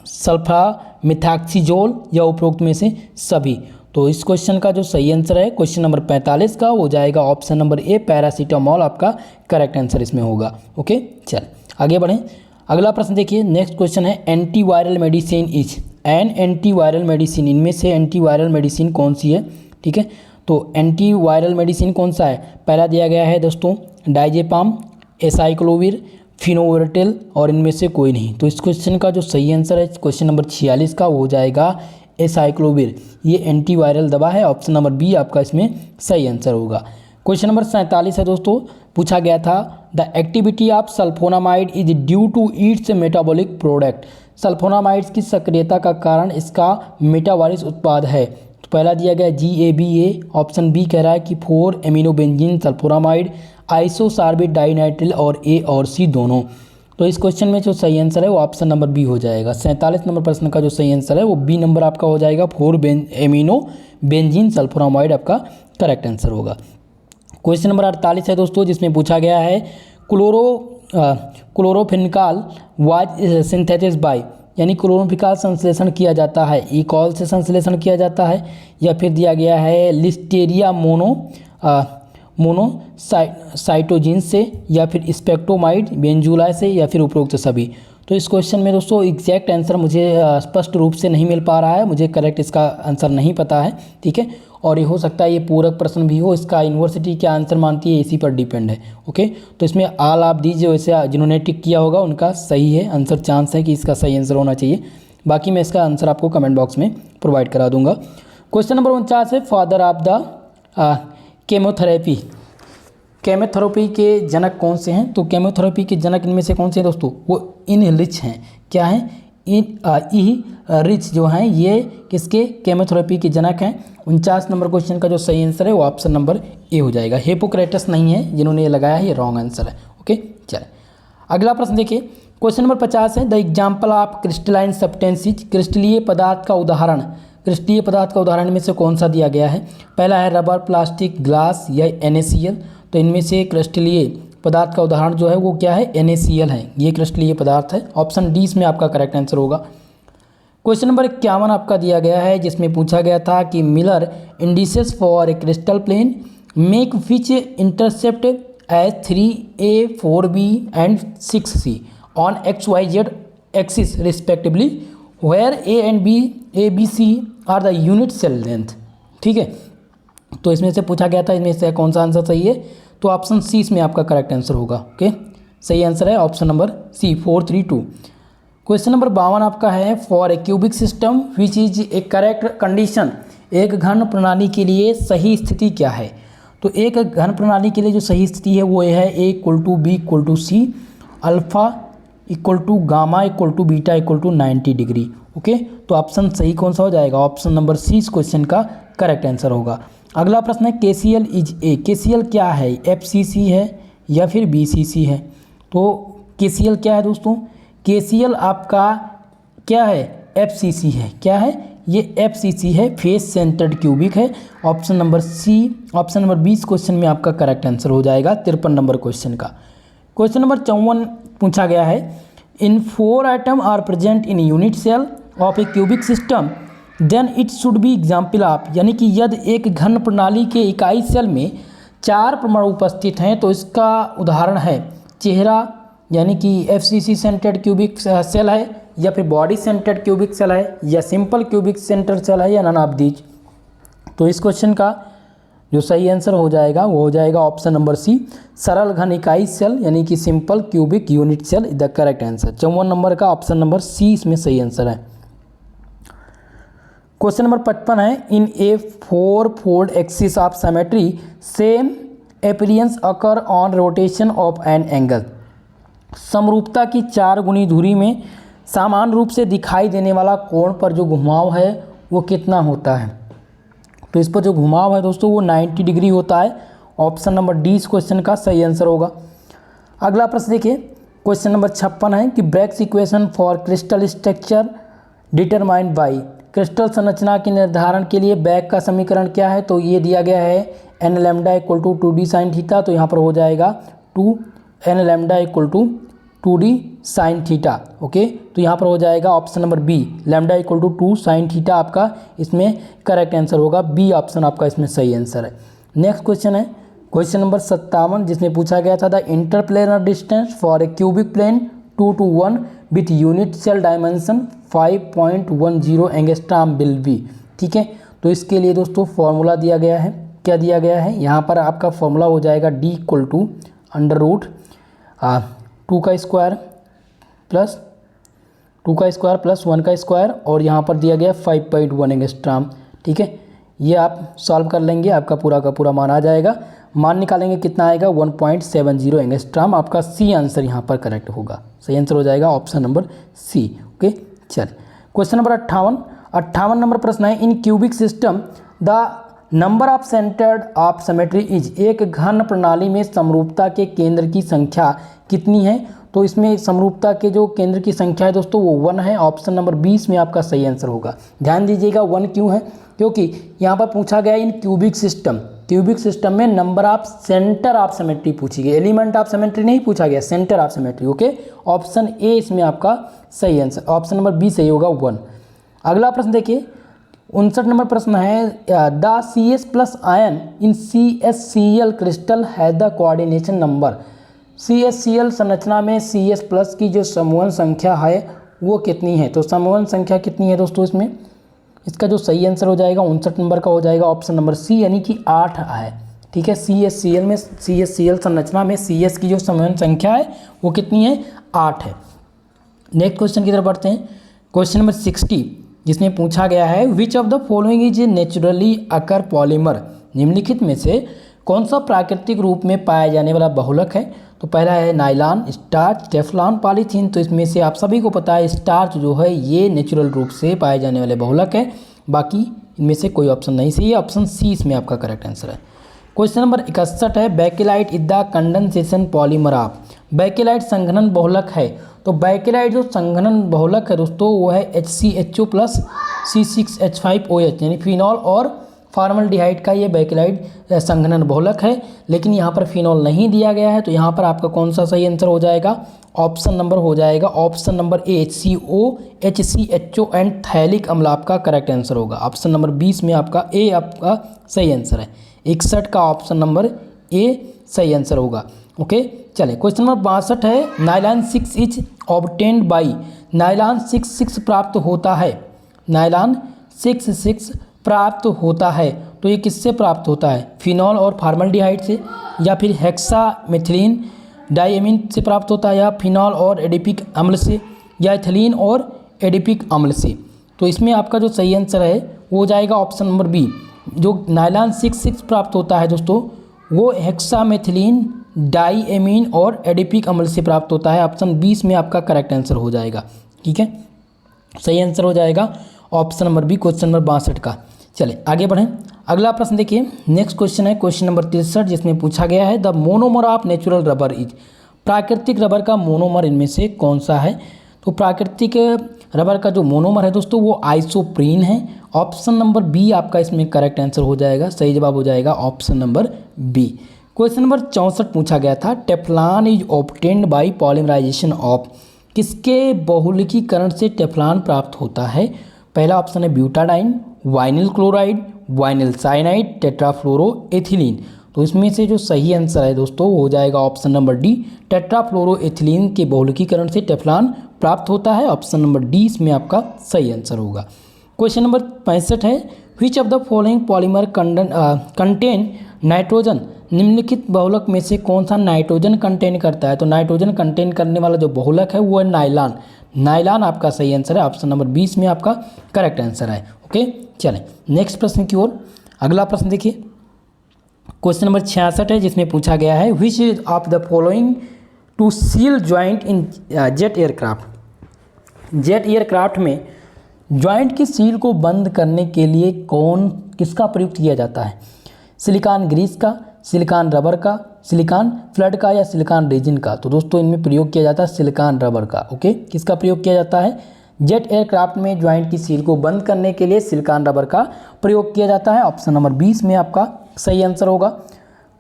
सल्फा मिथाक्सीजोल या उपरोक्त में से सभी? तो इस क्वेश्चन का जो सही आंसर है क्वेश्चन नंबर 45 का हो जाएगा ऑप्शन नंबर ए पैरासीटामोल आपका करेक्ट आंसर इसमें होगा। ओके, चल आगे बढ़ें। अगला प्रश्न देखिए, नेक्स्ट क्वेश्चन है antiviral medicine is. An antiviral medicine, इनमें से एंटीवायरल मेडिसिन कौन सी है, ठीक है। तो एंटीवायरल मेडिसिन कौन सा है, पहला दिया गया है दोस्तों डाइजेपाम, एसाइक्लोविर, फिनोवोरटेल और इनमें से कोई नहीं। तो इस क्वेश्चन का जो सही आंसर है क्वेश्चन नंबर 46 का वो हो जाएगा एसाइक्लोविर, ये एंटीवायरल दवा है। ऑप्शन नंबर बी आपका इसमें सही आंसर होगा। क्वेश्चन नंबर 47 है दोस्तों, पूछा गया था the activity of sulphonamide is due to its metabolic product. Sulphonamides की सक्रियता का कारण इसका मेटाबॉलिक उत्पाद है। तो पहला दिया गया GABA, ऑप्शन बी कह रहा है कि 4 एमिनो बेंजीन सल्फोनामाइड, आइसोसार्बिट डाइनाइट्रिल और ए और सी दोनों। तो इस क्वेश्चन में जो सही आंसर है वो ऑप्शन नंबर बी हो जाएगा। 47 नंबर प्रश्न का जो सही आंसर है वो बी नंबर आपका हो जाएगा, 4 एमिनो बेंजीन सल्फोनामाइड आपका करेक्ट आंसर होगा। क्वेश्चन नंबर 48 है दोस्तों, जिसमें पूछा गया है क्लोरोफिनकाल वाज सिंथेसिस बाय, यानी क्लोरोफिनकाल संश्लेषण किया जाता है इकॉल से संश्लेषण किया जाता है, या फिर दिया गया है लिस्टेरिया मोनोसाइटोजिन से, या फिर स्पेक्ट्रोमाइड बेंजूलाई से, या फिर उपरोक्त सभी। तो इस क्वेश्चन में दोस्तों एग्जैक्ट आंसर मुझे स्पष्ट रूप से नहीं मिल पा रहा है, मुझे करेक्ट इसका आंसर नहीं पता है, ठीक है। और ये हो सकता है ये पूरक प्रश्न भी हो, इसका यूनिवर्सिटी क्या आंसर मानती है इसी पर डिपेंड है, ओके। तो इसमें आल आप दीजिए, वैसे जिन्होंने टिक किया होगा उनका सही है आंसर, चांस है कि इसका सही आंसर होना चाहिए। बाकी मैं इसका आंसर आपको कमेंट बॉक्स में प्रोवाइड करा दूंगा। क्वेश्चन नंबर 49 है father of the chemotherapy, chemotherapy के जनक कौन से हैं। तो केमोथेरेपी के जनक इनमें से कौन से हैं दोस्तों, वो इनरिच हैं। क्या हैं, रिच जो हैं ये किसके केमोथेरेपी के जनक हैं। 49 नंबर क्वेश्चन का जो सही आंसर है वो ऑप्शन नंबर ए हो जाएगा। हिपोक्रेटस नहीं है, जिन्होंने ये लगाया है ये रॉन्ग आंसर है, ओके। चलिए अगला प्रश्न देखिए, क्वेश्चन नंबर 50 है the example of crystalline substances, क्रिस्टलीय पदार्थ का उदाहरण, क्रिस्टलीय पदार्थ का उदाहरण में से कौन सा दिया गया है। पहला है रबर, प्लास्टिक, ग्लास या NaCl। तो इनमें से क्रिस्टलीय पदार्थ का उदाहरण जो है वो क्या है, NaCl है, ये क्रिस्टलीय पदार्थ है। ऑप्शन डी इसमें आपका करेक्ट आंसर होगा। क्वेश्चन नंबर 51 आपका दिया गया है, जिसमें पूछा गया था कि Miller indices for a crystal plane make which intercept as 3A 4B and 6C on XYZ axis respectively where A and ABC are the unit cell length, ठीक है। तो इसमें से पूछा गया था इनमें से कौन सा आंसर सही है, तो ऑप्शन सी इसमें आपका करेक्ट आंसर होगा, ओके। सही आंसर है option number C 432। Question number 52 आपका है for a cubic system which is a correct condition, एक घन प्रणाली के लिए सही स्थिति क्या है। तो एक घन प्रणाली के लिए जो सही स्थिति है वो ये है A = B = C, alpha = gamma = beta = 90 degree, okay. तो ऑप्शन सही कौन सा हो जाएगा, ऑप्शन नंबर सी इस क्वेश्चन का करेक्ट आंसर होगा। अगला प्रश्न है KCl इज ए, KCl क्या है, FCC है या फिर BCC है। तो KCl क्या है दोस्तों, KCl आपका क्या है, FCC है। क्या है ये, FCC है, फेस सेंटर्ड क्यूबिक है। Option number C, option number 20 question में आपका करेक्ट आंसर हो जाएगा 53 नंबर क्वेश्चन का। क्वेश्चन नंबर 54 पूछा गया है in 4 item are present in unit cell of a cubic system then it should be example of, यानी कि यदि एक घन प्रणाली के इकाई सेल में 4 परमाणु उपस्थित हैं तो इसका उदाहरण है चेहरा, यानी कि FCC सेंटर्ड क्यूबिक सेल है, या फिर बॉडी सेंटर्ड क्यूबिक सेल है, या सिंपल क्यूबिक सेंटर्ड सेल है, या नन ऑफ दीज। तो इस क्वेश्चन का जो सही आंसर हो जाएगा वो हो जाएगा ऑप्शन नंबर सी, सरल घन इकाई सेल, यानी कि simple cubic unit cell the correct answer. 54 number का ऑप्शन नंबर सी इसमें सही आंसर है। क्वेश्चन नंबर 55 है इन ए 4-फोल्ड axis of symmetry same appearance occur on rotation of an angle, समरूपता की 4 गुनी धुरी में समान रूप से दिखाई देने वाला कोण पर जो घुमाव है वो कितना होता है। तो इस पर जो घुमाव है दोस्तों वो 90 डिग्री होता है। ऑप्शन नंबर डी इस क्वेश्चन का सही आंसर होगा। अगला प्रश्न देखिए, क्वेश्चन नंबर 56 है कि Bragg's equation for crystal structure determined by, crystal संरचना के निर्धारण के लिए ब्रैग का समीकरण क्या है। तो ये दिया गया है n lambda = 2d sine theta, तो यहाँ पर हो जाएगा 2n lambda = 2d sine theta, okay. तो यहाँ पर हो जाएगा option number B, lambda = 2 sine theta आपका इसमें करेक्ट आंसर होगा। बी ऑप्शन आपका इसमें सही आंसर है। नेक्स्ट क्वेश्चन है क्वेश्चन नंबर 57, जिसमें पूछा गया था the interplanar distance for a cubic plane 2 to 1 with unit cell dimension 5.10 angstrom will be. ठीक है, तो इसके लिए दोस्तों फॉर्मूला दिया गया है। क्या दिया गया है यहाँ पर? आपका फॉर्मूला हो जाएगा D equal to under root 2 का स्क्वायर प्लस 1 का स्क्वायर, और यहाँ पर दिया गया 5.1 एंगस्ट्रॉम। ठीक है, ये आप सॉल्व कर लेंगे, आपका पूरा का पूरा मान आ जाएगा। मान निकालेंगे कितना आएगा? 1.70 एंगस्ट्रॉम। आपका सी आंसर यहाँ पर करेक्ट होगा। सही आंसर हो जाएगा ऑप्शन नंबर सी। ओके, चल क्वेश्चन नंबर 58 नंबर प्रश्न है, in cubic system the number of centred of symmetry is. एक घन प्रणाली में समरूपता के केंद्र की संख्या कितनी है? तो इसमें समरूपता के जो केंद्र की संख्या है दोस्तों वो 1 है। ऑप्शन नंबर 20 में आपका सही आंसर होगा। ध्यान दीजिएगा 1 क्यों है? क्योंकि यहाँ पर पूछा गया इन क्यूबिक सिस्टम में number of centre of symmetry पूछी गई, एलिमेंट ऑफ सिमेट्री नहीं पूछा गया, centre of symmetry. Okay, option A इसमें आपका सही आंसर, ऑप्शन नंबर बी सही होगा 1। अगला प्रश्न देखिए, 59 नंबर प्रश्न है, the CS+ ion in CSCl crystal है द कोऑर्डिनेशन नंबर। CSCl संरचना में CS+ की जो समूहन संख्या है वो कितनी है? तो समूहन संख्या कितनी है दोस्तों इसमें? इसका जो सही आंसर हो जाएगा 59 नंबर का हो जाएगा ऑप्शन नंबर सी, यानी कि 8 है। ठीक है, CSCl संरचना में CS की जो समूहन संख्या है वो कितनी है? 8 है। नेक्स्ट क्वेश्चन की तरफ बढ़ते हैं। क्वेश्चन नंबर 60 जिसमें पूछा गया है, which of the following is naturally occur polymer. निम्नलिखित में से कौन सा प्राकृतिक रूप में पाया जाने वाला बहुलक है? तो पहला है नायलॉन, स्टार्च, टेफ्लॉन, पॉलीथीन। तो इसमें से आप सभी को पता है स्टार्च जो है ये नेचुरल रूप से पाए जाने वाले बहुलक है। बाकी इनमें से कोई ऑप्शन नहीं सही है, ऑप्शन सी इसमें आपका करेक्ट आंसर है। क्वेश्चन नंबर 61 है, bakelite is the condensation polymer of. Bakelite संघनन बहुलक है। तो बेकेलाइट जो संघनन बहुलक है दोस्तों वो है HCHO प्लस C6H5OH, यानी फिनॉल और फॉर्मल्डिहाइड का ये बेकेलाइट संघनन बहुलक है। लेकिन यहाँ पर फिनॉल नहीं दिया गया है, तो यहाँ पर आपका कौन सा सही आंसर हो जाएगा? ऑप्शन नंबर हो जाएगा option number A, HCO, HCHO and phthalic अम्ल आपका करेक्ट आंसर होगा। ऑप्शन नंबर 20 में आपका ए आपका सही आंसर है। 61 का ऑप्शन नंबर ए सही आंसर होगा। ओके, चले क्वेश्चन नंबर 62 है, nylon 6 is obtained by. Nylon 6 प्राप्त होता है। नायलॉन 6 प्राप्त होता है, तो ये किससे प्राप्त होता है? फिनॉल और फॉर्मल्डिहाइड से, या फिर हेक्सामेथिलीन डाइएमीन से प्राप्त होता है, या फिनॉल और एडिपिक अम्ल से, या एथिलीन और एडिपिक अम्ल से। तो इसमें आपका जो सही आंसर है वो हो जाएगा ऑप्शन नंबर बी। जो नायलॉन 6 प्राप्त होता है दोस्तों वो हेक्सामेथिलीन डाइएमीन और एडिपिक अम्ल से प्राप्त होता है। ऑप्शन 20 में आपका करेक्ट आंसर हो जाएगा। ठीक है, सही आंसर हो जाएगा option number B, question number 62 का। चले आगे बढ़ें। अगला प्रश्न देखिए, नेक्स्ट क्वेश्चन है क्वेश्चन नंबर 63 जिसमें पूछा गया है, the monomer of natural rubber is. प्राकृतिक रबर का मोनोमर इनमें से कौन सा है? तो प्राकृतिक रबर का जो मोनोमर है दोस्तों वो आइसोप्रीन है। ऑप्शन नंबर बी आपका इसमें करेक्ट आंसर हो जाएगा। सही जवाब हो जाएगा option number B. Question number 64 पूछा गया था, Teflon is obtained by polymerisation of. किसके बहुलकीकरण से टेफ्लॉन प्राप्त होता है? पहला ऑप्शन है butadiene, vinyl chloride, vinyl cyanide, tetrafluoroethylene. तो इसमें से जो सही आंसर है दोस्तों वो हो जाएगा ऑप्शन नंबर डी, टेट्राफ्लोरोएथिलीन के बहुलकीकरण से टेफ्लॉन प्राप्त होता है। ऑप्शन नंबर डी इसमें आपका सही आंसर होगा। क्वेश्चन नंबर 65 है, which of the following polymer contain nitrogen. निम्नलिखित बहुलक में से कौन सा नाइट्रोजन कंटेन करता है? तो नाइट्रोजन कंटेन करने वाला जो बहुलक है वो है नायलॉन। नायलॉन आपका सही आंसर है। ऑप्शन नंबर 20 में आपका करेक्ट आंसर है। ओके, चलें नेक्स्ट प्रश्न की ओर। अगला प्रश्न देखिए, क्वेश्चन नंबर 66 है जिसमें पूछा गया है, which is of the following to seal joint in jet aircraft. Jet aircraft में जॉइंट की सील को बंद करने के लिए किसका प्रयोग किया जाता है? सिलिकॉन ग्रीस का, सिलिकॉन रबर का, सिलिकॉन फ्लड का, या सिलिकॉन रेजिन का। तो दोस्तों इनमें प्रयोग किया जाता है सिलिकॉन रबर का। ओके, किसका प्रयोग किया जाता है? जेट एयरक्राफ्ट में ज्वाइंट की सील को बंद करने के लिए सिलिकॉन रबर का प्रयोग किया जाता है। ऑप्शन नंबर 20 में आपका सही आंसर होगा।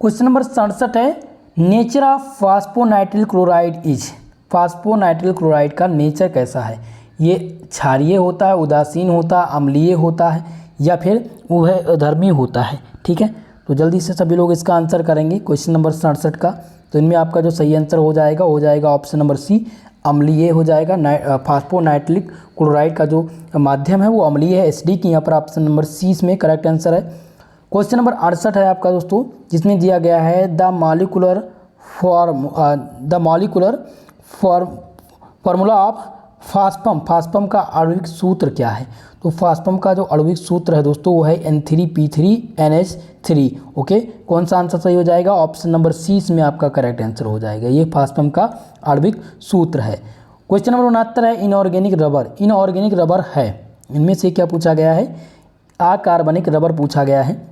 क्वेश्चन नंबर 67 है, nature of phosphonitrile chloride is. Phosphonitrile chloride का नेचर कैसा है? ये क्षारीय होता है, उदासीन होता है, अम्लीय होता है, या फिर वह धर्मी होता है? ठीक है, तो जल्दी से सभी लोग इसका आंसर करेंगे क्वेश्चन नंबर 67 का। तो इनमें आपका जो सही आंसर हो जाएगा ऑप्शन नंबर सी, अम्लीय हो जाएगा। फास्फोनाइट्रिक क्लोराइड का जो माध्यम है वो अम्लीय है, एसिडिक। यहाँ पर ऑप्शन नंबर सी इसमें करेक्ट आंसर है। क्वेश्चन नंबर 68 है आपका दोस्तों, जिसमें दिया गया है द मॉलिक्यूलर फार्मूला ऑफ फास्पम। फास्पम का आणविक सूत्र क्या है? तो फास्पम का जो आणविक सूत्र है दोस्तों वो है N3P3NH3। ओके, कौन सा आंसर सही हो जाएगा? ऑप्शन नंबर सी इसमें आपका करेक्ट आंसर हो जाएगा। ये फास्पम का आणविक सूत्र है। क्वेश्चन नंबर 69 है इनऑर्गेनिक रबर। इनऑर्गेनिक रबर है, इनमें से क्या पूछा गया है? अकार्बनिक रबर पूछा गया है।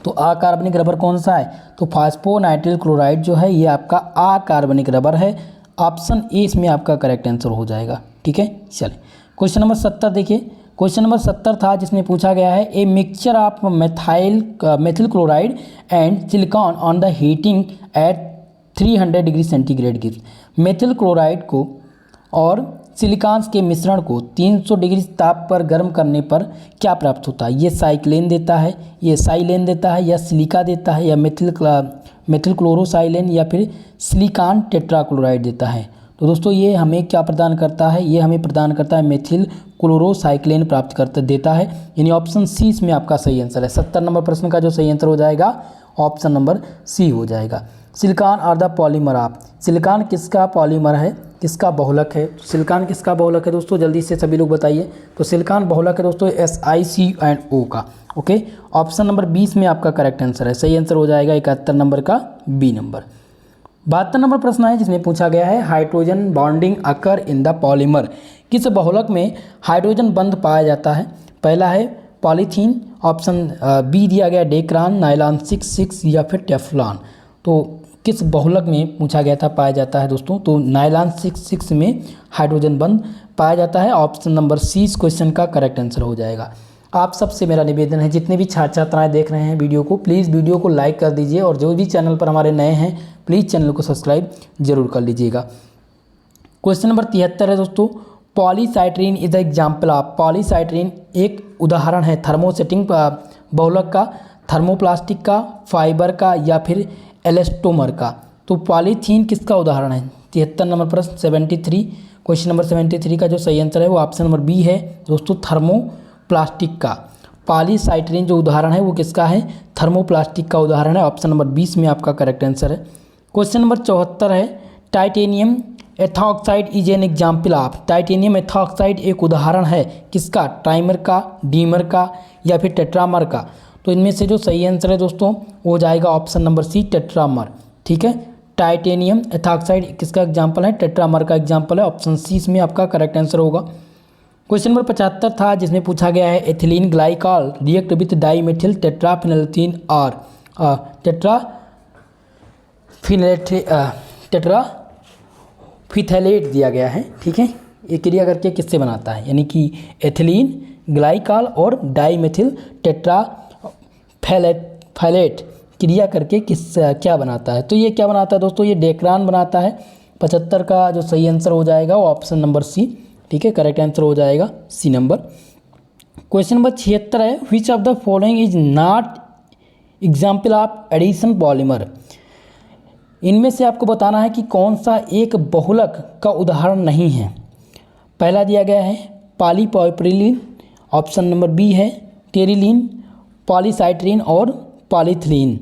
तो अकार्बनिक रबर कौन सा है? तो फास्फोनाइट्रिल क्लोराइड जो है ये आपका अकार्बनिक रबर है। ऑप्शन ए इसमें आपका करेक्ट आंसर हो जाएगा। ठीक है, चलिए क्वेश्चन नंबर 70 देखिए। क्वेश्चन नंबर 70 था जिसमें पूछा गया है a mixture of methyl chloride and silicon on the heating eight 300 degree centigrade gives. Methyl chloride को और सिलिकॉन्स के मिश्रण को 300 डिग्री ताप पर गर्म करने पर क्या प्राप्त होता है? ये साइक्लेन देता है, ये साइलेन देता है, या सिलिका देता है, या मेथिल क्लोरोसाइलेन, या फिर सिलिकॉन टेट्राक्लोराइड देता है। तो दोस्तों ये हमें क्या प्रदान करता है? ये हमें प्रदान करता है मेथिल क्लोरोसाइक्लेन प्राप्त देता है। यानी ऑप्शन सी इसमें आपका सही आंसर है। 70 नंबर प्रश्न का जो सही आंसर हो जाएगा ऑप्शन नंबर सी हो जाएगा। Silicon are the polymer of. Silicon किसका पॉलीमर है, किसका बहुलक है? सिलिकॉन किसका बहुलक है दोस्तों? जल्दी से सभी लोग बताइए। तो सिलिकॉन बहुलक है दोस्तों SiC&O का। ओके, ऑप्शन नंबर 20 में आपका करेक्ट आंसर है। सही आंसर हो जाएगा 71 नंबर का बी नंबर। 72 नंबर प्रश्न है जिसमें पूछा गया है hydrogen bonding occur in the polymer. किस बहुलक में हाइड्रोजन बंध पाया जाता है? पहला है पॉलीथीन, ऑप्शन बी दिया गया डेक्रान, नायलॉन 66 या फिर टेफ्लॉन। तो किस बहुलक में पूछा गया था पाया जाता है दोस्तों? तो नायलॉन 66 में हाइड्रोजन बंध पाया जाता है। ऑप्शन नंबर सी इस क्वेश्चन का करेक्ट आंसर हो जाएगा। आप सबसे मेरा निवेदन है, जितने भी छात्र छात्राएँ देख रहे हैं वीडियो को, प्लीज़ वीडियो को लाइक कर दीजिए, और जो भी चैनल पर हमारे नए हैं प्लीज़ चैनल को सब्सक्राइब जरूर कर लीजिएगा। क्वेश्चन नंबर 73 है दोस्तों, पॉलीसाइट्रीन इज द एग्जाम्पल ऑफ। पॉलीसाइट्रीन एक उदाहरण है थर्मोसेटिंग बहुलक का, थर्मोप्लास्टिक का, फाइबर का, या फिर एलास्टोमर का। तो पॉलीथीन किसका उदाहरण है? 73 नंबर प्रश्न 73, क्वेश्चन नंबर 73 का जो सही आंसर है वो ऑप्शन नंबर बी है दोस्तों, थर्मोप्लास्टिक का। पॉलीसाइट्रीन जो उदाहरण है वो किसका है? थर्मोप्लास्टिक का उदाहरण है। ऑप्शन नंबर 20 में आपका करेक्ट आंसर है। क्वेश्चन नंबर 74 है titanium ethoxide is an example of. Titanium ethoxide एक उदाहरण है किसका? ट्राइमर का, डीमर का, या फिर टेट्रामर का। तो इनमें से जो सही आंसर है दोस्तों वो हो जाएगा ऑप्शन नंबर सी, टेट्रामर। ठीक है, टाइटेनियम एथॉक्साइड किसका एग्जाम्पल है? टेट्रामर का एग्जाम्पल है। ऑप्शन सी इसमें आपका करेक्ट आंसर होगा। क्वेश्चन नंबर 75 था जिसमें पूछा गया है ethylene glycol react with dimethyl tetraphenolethene और टेट्राफिथैलेट दिया गया है। ठीक है, ये क्रिया करके किससे बनाता है? यानी कि एथिलीन ग्लाइकॉल और डाईमेथिल टेट्राफैलेट क्रिया करके क्या बनाता है? तो ये क्या बनाता है दोस्तों? ये डेक्रान बनाता है। 75 का जो सही आंसर हो जाएगा वो ऑप्शन नंबर सी। ठीक है, करेक्ट आंसर हो जाएगा सी नंबर। क्वेश्चन नंबर 76 है which of the following is not example of addition polymer. इनमें से आपको बताना है कि कौन सा एक बहुलक का उदाहरण नहीं है। पहला दिया गया है पॉलीप्रोपिलीन, ऑप्शन नंबर बी है टेरिलीन, पॉलीसाइट्रीन और पॉलीथिलीन।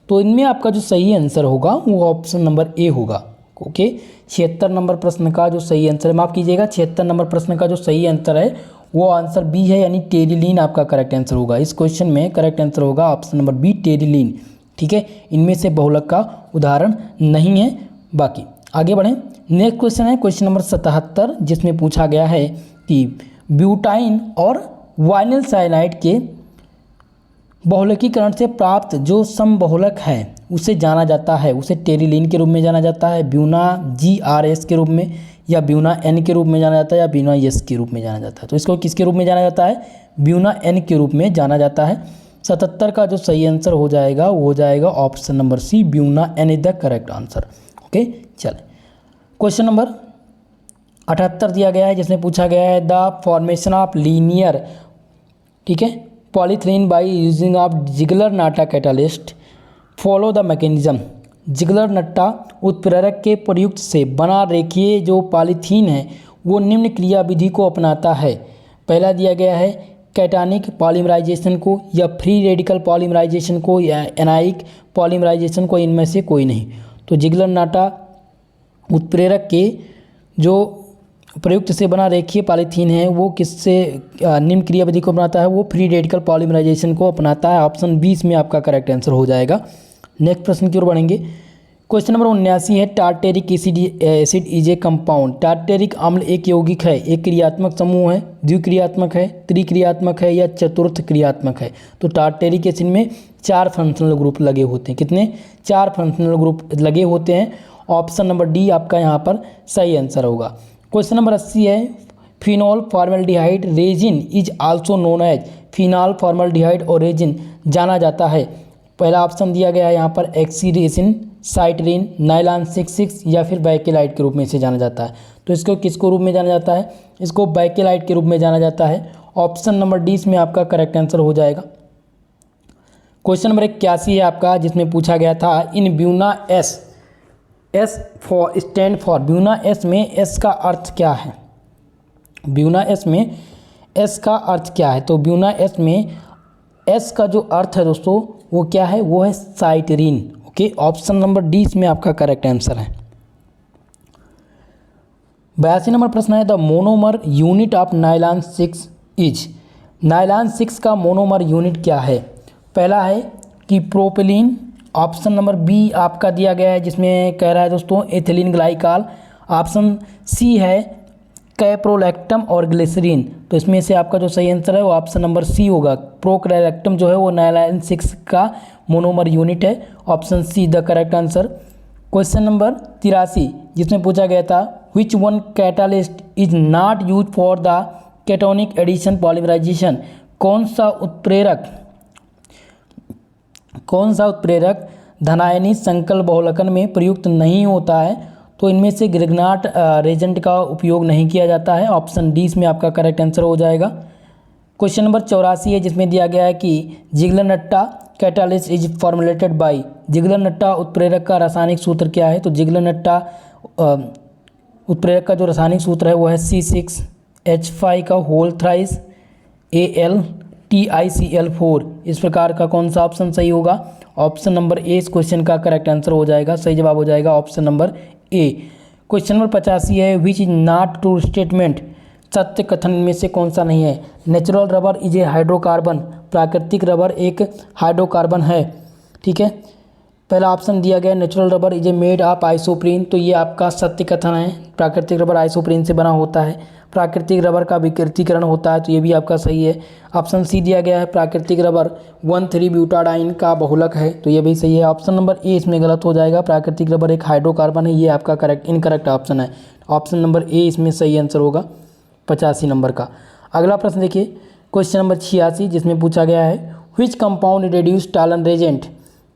तो इनमें आपका जो सही आंसर होगा वो ऑप्शन नंबर ए होगा। ओके, 76 नंबर प्रश्न का जो सही आंसर है, माफ़ कीजिएगा, 76 नंबर प्रश्न का जो सही आंसर है वो आंसर बी है, यानी टेरिलीन आपका करेक्ट आंसर होगा। इस क्वेश्चन में करेक्ट आंसर होगा ऑप्शन नंबर बी, टेरिलीन। ठीक है, इनमें से बहुलक का उदाहरण नहीं है। बाकी आगे बढ़ें, नेक्स्ट क्वेश्चन है क्वेश्चन नंबर 77 जिसमें पूछा गया है कि ब्यूटाइन और वाइनिल साइनाइड के बहुलकीकरण से प्राप्त जो समबहुलक है उसे जाना जाता है, उसे टेरिलीन के रूप में जाना जाता है, ब्यूना GRS के रूप में, या ब्यूना N के रूप में जाना जाता है, या ब्यूना S के रूप में जाना जाता है। तो इसको किसके रूप में जाना जाता है? ब्यूना N के रूप में जाना जाता है। 77 का जो सही आंसर हो जाएगा वो हो जाएगा option number C, Buna N is the correct answer. Okay, चले क्वेश्चन नंबर 78 दिया गया है जिसमें पूछा गया है द फॉर्मेशन ऑफ लीनियर, ठीक है, polyethylene by using of Ziegler Natta catalyst, follow the mechanism. Ziegler Natta उत्प्रेरक के प्रयुक्त से बना रेखीय जो पॉलीथीन है वो निम्न क्रियाविधि को अपनाता है। पहला दिया गया है कैटानिक पॉलीमराइजेशन को, या फ्री रेडिकल पॉलीमराइजेशन को, या एनाइक पॉलीमराइजेशन को, इनमें से कोई नहीं। तो जिगलर नट्टा उत्प्रेरक के जो प्रयुक्त से बना रेखीय पॉलीथीन है वो किससे निम्न क्रियाविधि को अपनाता है, वो फ्री रेडिकल पॉलीमराइजेशन को अपनाता है। ऑप्शन 20 में आपका करेक्ट आंसर हो जाएगा। नेक्स्ट प्रश्न की ओर बढ़ेंगे। क्वेश्चन नंबर 79 है tartaric acid is a compound. Tartaric अम्ल एक यौगिक है, एक क्रियात्मक समूह है, द्विक्रियात्मक है, त्रिक्रियात्मक है, या चतुर्थ क्रियात्मक है। तो टार्टेरिक एसिड में 4 फंक्शनल ग्रुप लगे होते हैं। कितने? 4 फंक्शनल ग्रुप लगे होते हैं। ऑप्शन नंबर डी आपका यहाँ पर सही आंसर होगा। क्वेश्चन नंबर 80 है phenol formaldehyde resin is also known as. Phenol formaldehyde और रेजिन जाना जाता है। पहला ऑप्शन दिया गया है यहाँ पर एक्सीरेसिन, साइट्रीन, नाइलॉन 66 या फिर बैकेलाइट के रूप में इसे जाना जाता है। तो इसको किसको रूप में जाना जाता है? इसको बैकेलाइट के रूप में जाना जाता है। ऑप्शन नंबर डी इसमें आपका करेक्ट आंसर हो जाएगा। क्वेश्चन नंबर 81 है आपका, जिसमें पूछा गया था in Buna S for stand for. Buna S में एस का अर्थ क्या है? ब्यूना एस में एस का अर्थ क्या है? तो ब्यूना एस में एस का जो अर्थ है दोस्तों वो क्या है? वो है साइटरीन। ओके, ऑप्शन नंबर डी इसमें आपका करेक्ट आंसर है। 82 नंबर प्रश्न है the monomer unit of nylon 6 is. Nylon 6 का मोनोमर यूनिट क्या है? पहला है कि प्रोपिलीन। ऑप्शन नंबर बी आपका दिया गया है, जिसमें कह रहा है दोस्तों एथिलीन ग्लाइकॉल। ऑप्शन सी है कैप्रोलैक्टम और ग्लिसरीन। तो इसमें से आपका जो सही आंसर है वो ऑप्शन नंबर सी होगा। प्रोक्रेलैक्टम जो है वो नाइलॉन 6 का मोनोमर यूनिट है। Option C the correct answer. Question number 83, जिसमें पूछा गया था which one catalyst is not use for the cationic addition polymerization. कौन सा उत्प्रेरक धनायनी संकल बहुलकन में प्रयुक्त नहीं होता है? तो इनमें से ग्रिग्नाट रेजेंट का उपयोग नहीं किया जाता है। ऑप्शन डी इसमें आपका करेक्ट आंसर हो जाएगा। क्वेश्चन नंबर 84 है, जिसमें दिया गया है कि Ziegler Natta catalyst is formulated by. Ziegler Natta उत्प्रेरक का रासायनिक सूत्र क्या है? तो जिगलर नट्टा उत्प्रेरक का जो रासायनिक सूत्र है वो है C6H5 का होल थ्राइस AlTiCl4। इस प्रकार का कौन सा ऑप्शन सही होगा? ऑप्शन नंबर ए इस क्वेश्चन का करेक्ट आंसर हो जाएगा। सही जवाब हो जाएगा ऑप्शन नंबर ए। क्वेश्चन नंबर 85 है which is not true statement. सत्य कथन में से कौन सा नहीं है? Natural rubber is a hydrocarbon. प्राकृतिक रबर एक हाइड्रोकार्बन है। ठीक है, पहला ऑप्शन दिया गया natural rubber is a made of isoprene. तो ये आपका सत्य कथन है। प्राकृतिक रबर आइसोप्रीन से बना होता है। प्राकृतिक रबर का विकृतीकरण होता है, तो ये भी आपका सही है। ऑप्शन सी दिया गया है प्राकृतिक रबर 1,3-ब्यूटाडाइन का बहुलक है, तो ये भी सही है। ऑप्शन नंबर ए इसमें गलत हो जाएगा। प्राकृतिक रबर एक हाइड्रोकार्बन है, ये आपका इनकरेक्ट ऑप्शन है। ऑप्शन नंबर ए इसमें सही आंसर होगा 85 नंबर का। अगला प्रश्न देखिए, क्वेश्चन नंबर 86, जिसमें पूछा गया है व्हिच कंपाउंड रिड्यूस टालन रेजेंट।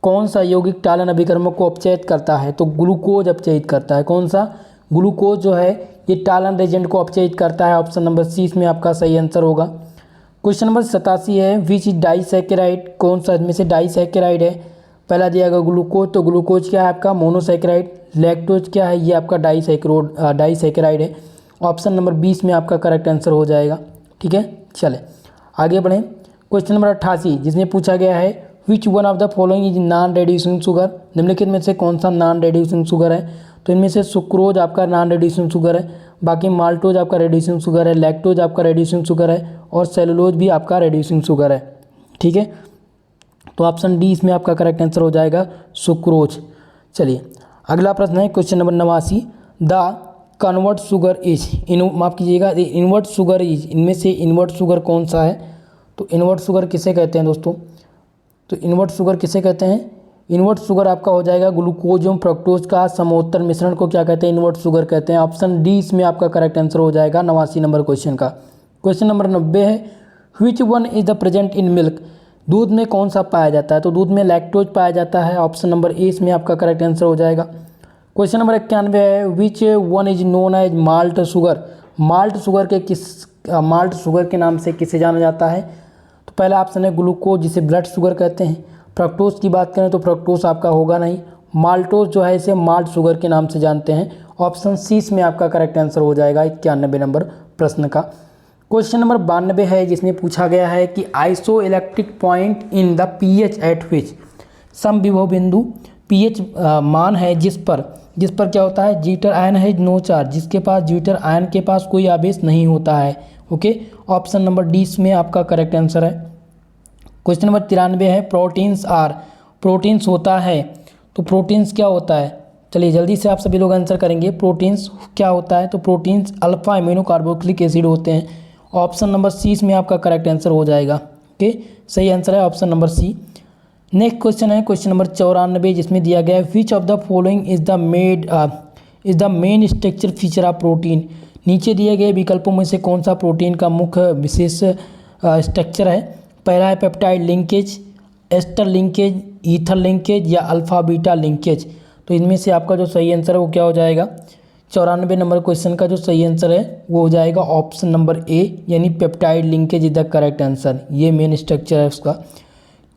कौन सा यौगिक टालन अभिकर्मक को अपचयित करता है? तो ग्लूकोज अपचयित करता है। कौन सा? ग्लूकोज जो है ये टालन रेजेंट को अपचयित करता है। ऑप्शन नंबर सी इसमें आपका सही आंसर होगा। क्वेश्चन नंबर 87 है विच इज डाइसैकेराइड। कौन सा इसमें से डाइसैकेराइड है? पहला दिया गया ग्लूकोज, तो ग्लूकोज क्या है आपका? मोनोसैकेराइड। लैक्टोज क्या है? ये आपका डाइसैकेराइड है। ऑप्शन नंबर 20 में आपका करेक्ट आंसर हो जाएगा। ठीक है, चले आगे बढ़ें। क्वेश्चन नंबर 88, जिसमें पूछा गया है which one of the following is non reducing sugar. निम्नलिखित में से कौन सा नॉन रेड्यूसिंग शुगर है? तो इनमें से सुक्रोज आपका नॉन रेड्यूसिंग शुगर है, बाकी माल्टोज आपका रेड्यूसिंग शुगर है, लैक्टोज आपका रेड्यूसिंग शुगर है, और सेलुलोज भी आपका रेड्यूसिंग शुगर है। ठीक है, तो ऑप्शन डी इसमें आपका करेक्ट आंसर हो जाएगा सुक्रोज। चलिए अगला प्रश्न है question number 89, the convert sugar is माफ़ कीजिएगा इन्वर्ट शुगर इज। इनमें से इन्वर्ट शुगर कौन सा है? तो इन्वर्ट शुगर किसे कहते हैं दोस्तों? तो इन्वर्ट शुगर किसे कहते हैं? इन्वर्ट शुगर आपका हो जाएगा ग्लूकोज एवं फ्रक्टोज का समोत्तर मिश्रण को क्या कहते हैं? इन्वर्ट शुगर कहते हैं। ऑप्शन डी इसमें आपका करेक्ट आंसर हो जाएगा 89 नंबर क्वेश्चन का। क्वेश्चन नंबर 90 है which one is the present in milk. दूध में कौन सा पाया जाता है? तो दूध में लैक्टोज पाया जाता है। ऑप्शन नंबर ए इसमें आपका करेक्ट आंसर हो जाएगा। क्वेश्चन नंबर 91 है which one is known as malt sugar. Malt sugar के नाम से किसे जाना जाता है? तो पहला ऑप्शन है ग्लूकोज, जिसे ब्लड शुगर कहते हैं। फ्रक्टोज की बात करें तो फ्रक्टोज आपका होगा नहीं। माल्टोज जो है इसे माल्ट शुगर के नाम से जानते हैं। ऑप्शन सी इसमें आपका करेक्ट आंसर हो जाएगा 91 नंबर प्रश्न का। क्वेश्चन नंबर 92 है जिसमें पूछा गया है कि isoelectric point in the pH at which सम विभव बिंदु पीएच मान है जिस पर क्या होता है जीटर आयन है नो चार्ज, जिसके पास जीटर आयन के पास कोई आवेश नहीं होता है। ओके, ऑप्शन नंबर डी इसमें आपका करेक्ट आंसर है। क्वेश्चन नंबर 93 है प्रोटीन्स होता है, तो प्रोटीन्स क्या होता है, चलिए जल्दी से आप सभी लोग आंसर करेंगे। प्रोटीन्स क्या होता है, तो proteins alpha amino carboxylic acid होते हैं। ऑप्शन नंबर सी इसमें आपका करेक्ट आंसर हो जाएगा। ओके, सही आंसर है option number C. Next question है क्वेश्चन नंबर 94 जिसमें दिया गया है which of the following is the main structure feature of protein. नीचे दिए गए विकल्पों में से कौन सा प्रोटीन का मुख्य विशेष स्ट्रक्चर है। पहला है peptide linkage, ester linkage, ether linkage या अल्फा बीटा लिंकेज। तो इनमें से आपका जो सही आंसर है वो क्या हो जाएगा, 94 नंबर क्वेश्चन का जो सही आंसर है वो हो जाएगा ऑप्शन नंबर ए, यानी peptide linkage is the correct answer. ये मेन स्ट्रक्चर है उसका।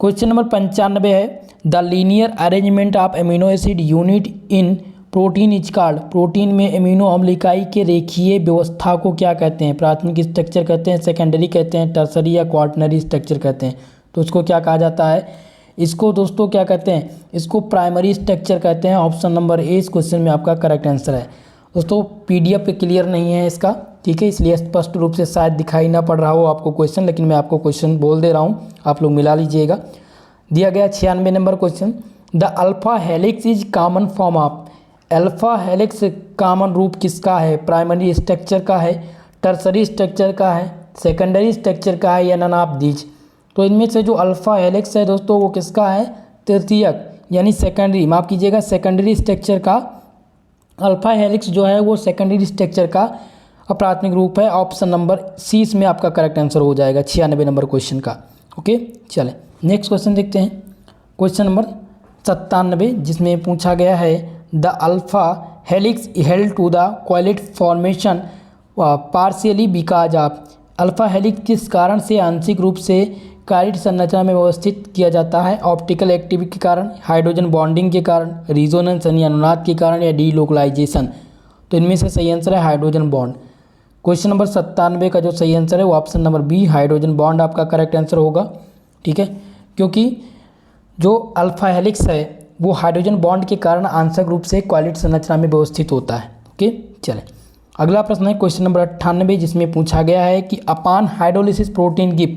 क्वेश्चन नंबर 95 है the linear arrangement of amino acid unit in protein is called. Protein में एमिनो अम्ल इकाई के रेखीय व्यवस्था को क्या कहते हैं। प्राथमिक स्ट्रक्चर कहते हैं, सेकेंडरी कहते हैं, टर्सरी या क्वार्टनरी स्ट्रक्चर कहते हैं। तो इसको क्या कहा जाता है, इसको दोस्तों क्या कहते हैं, इसको प्राइमरी स्ट्रक्चर कहते हैं। ऑप्शन नंबर ए इस क्वेश्चन में आपका करेक्ट आंसर है। दोस्तों पीडीएफ पे क्लियर नहीं है इसका, ठीक है, इसलिए स्पष्ट रूप से शायद दिखाई ना पड़ रहा हो आपको क्वेश्चन, लेकिन मैं आपको क्वेश्चन बोल दे रहा हूँ, आप लोग मिला लीजिएगा। दिया गया 96 number question the alpha helix is common form of. Alpha helix common रूप किसका है, प्राइमरी स्ट्रक्चर का है, टर्सरी स्ट्रक्चर का है, सेकेंडरी स्ट्रक्चर का है या नन ऑफ दीज। तो इनमें से जो अल्फा हेलिक्स है दोस्तों वो किसका है, तृतीयक यानी सेकेंडरी, माफ़ कीजिएगा सेकेंडरी स्ट्रक्चर का अल्फा हेलिक्स जो है वो सेकेंडरी स्ट्रक्चर का प्राथमिक रूप है। ऑप्शन नंबर सी इसमें आपका करेक्ट आंसर हो जाएगा 96 नंबर क्वेश्चन का। ओके, चलें नेक्स्ट क्वेश्चन देखते हैं। क्वेश्चन नंबर 97 जिसमें पूछा गया है the alpha helix held to the quality formation partially because of. Alpha helix किस कारण से आंशिक रूप से काइट संरचना में व्यवस्थित किया जाता है। ऑप्टिकल एक्टिविटी के कारण, हाइड्रोजन बॉन्डिंग के कारण, रिजोनेंस यानी अनुनाद के कारण या डीलोकलाइजेशन। तो इनमें से सही आंसर है हाइड्रोजन बॉन्ड। क्वेश्चन नंबर 97 का जो सही आंसर है वो option number B hydrogen bond आपका करेक्ट आंसर होगा, ठीक है, क्योंकि जो अल्फा हेलिक्स है वो हाइड्रोजन बॉन्ड के कारण आंशिक रूप से क्वालिट संरचना में व्यवस्थित होता है। ओके, चलें अगला प्रश्न है क्वेश्चन नंबर 98 जिसमें पूछा गया है कि अपान हाइड्रोलिसिस प्रोटीन गिव।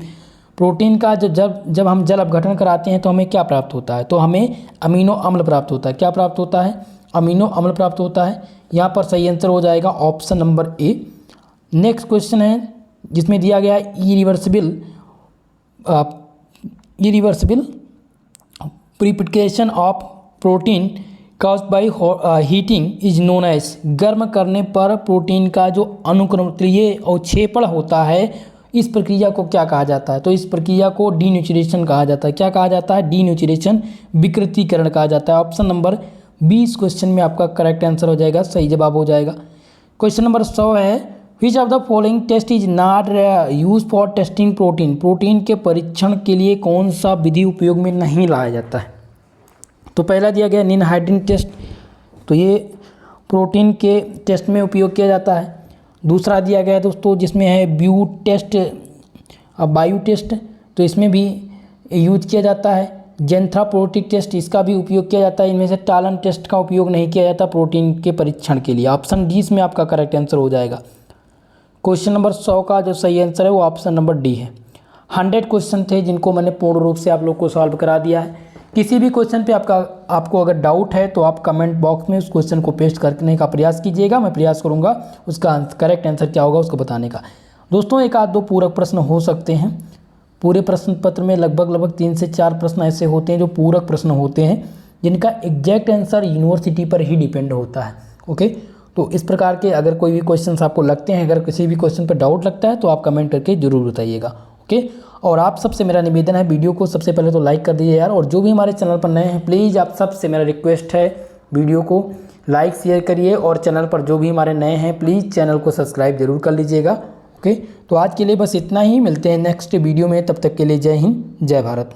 प्रोटीन का जो जब हम जल अपघटन कराते हैं तो हमें क्या प्राप्त होता है, तो हमें अमीनो अम्ल प्राप्त होता है। क्या प्राप्त होता है, अमीनो अम्ल प्राप्त होता है। यहाँ पर सही आंसर हो जाएगा option number A. Next question है जिसमें दिया गया है irreversible preparation of protein caused by heating is known as. गर्म करने पर प्रोटीन का जो अनुक्रमणीय अवक्षेपण होता है इस प्रक्रिया को क्या कहा जाता है, तो इस प्रक्रिया को डीनेचुरेशन कहा जाता है। क्या कहा जाता है, डीनेचुरेशन, विकृतीकरण कहा जाता है। ऑप्शन नंबर बी इस क्वेश्चन में आपका करेक्ट आंसर हो जाएगा, सही जवाब हो जाएगा। क्वेश्चन नंबर 100 है which of the following test is not use for testing protein. Protein के परीक्षण के लिए कौन सा विधि उपयोग में नहीं लाया जाता है। तो पहला दिया गया निनहाइड्रिन टेस्ट, तो ये प्रोटीन के टेस्ट में उपयोग किया जाता है। दूसरा दिया गया है दोस्तों जिसमें है ब्यू टेस्ट, बायो टेस्ट, तो इसमें भी यूज किया जाता है। जेंथ्राप्रोटिक टेस्ट, इसका भी उपयोग किया जाता है। इनमें से टालन टेस्ट का उपयोग नहीं किया जाता प्रोटीन के परीक्षण के लिए। ऑप्शन डी इसमें आपका करेक्ट आंसर हो जाएगा। क्वेश्चन नंबर 100 का जो सही आंसर है वो ऑप्शन नंबर डी है। 100 क्वेश्चन थे जिनको मैंने पूर्ण रूप से आप लोग को सॉल्व करा दिया है। किसी भी क्वेश्चन पे आपको अगर डाउट है तो आप कमेंट बॉक्स में उस क्वेश्चन को पेस्ट करने का प्रयास कीजिएगा। मैं प्रयास करूंगा उसका करेक्ट आंसर क्या होगा उसको बताने का। दोस्तों एक आध दो पूरक प्रश्न हो सकते हैं। पूरे प्रश्न पत्र में लगभग 3 से 4 प्रश्न ऐसे होते हैं जो पूरक प्रश्न होते हैं जिनका एग्जैक्ट आंसर यूनिवर्सिटी पर ही डिपेंड होता है। ओके, तो इस प्रकार के अगर कोई भी क्वेश्चन आपको लगते हैं, अगर किसी भी क्वेश्चन पर डाउट लगता है तो आप कमेंट करके जरूर बताइएगा। ओके, और आप सबसे मेरा निवेदन है वीडियो को सबसे पहले तो लाइक कर दीजिए यार, और जो भी हमारे चैनल पर नए हैं प्लीज़ आप सबसे मेरा रिक्वेस्ट है वीडियो को लाइक शेयर करिए, और चैनल पर जो भी हमारे नए हैं प्लीज़ चैनल को सब्सक्राइब जरूर कर लीजिएगा। ओके, तो आज के लिए बस इतना ही, मिलते हैं नेक्स्ट वीडियो में, तब तक के लिए जय हिंद जय भारत।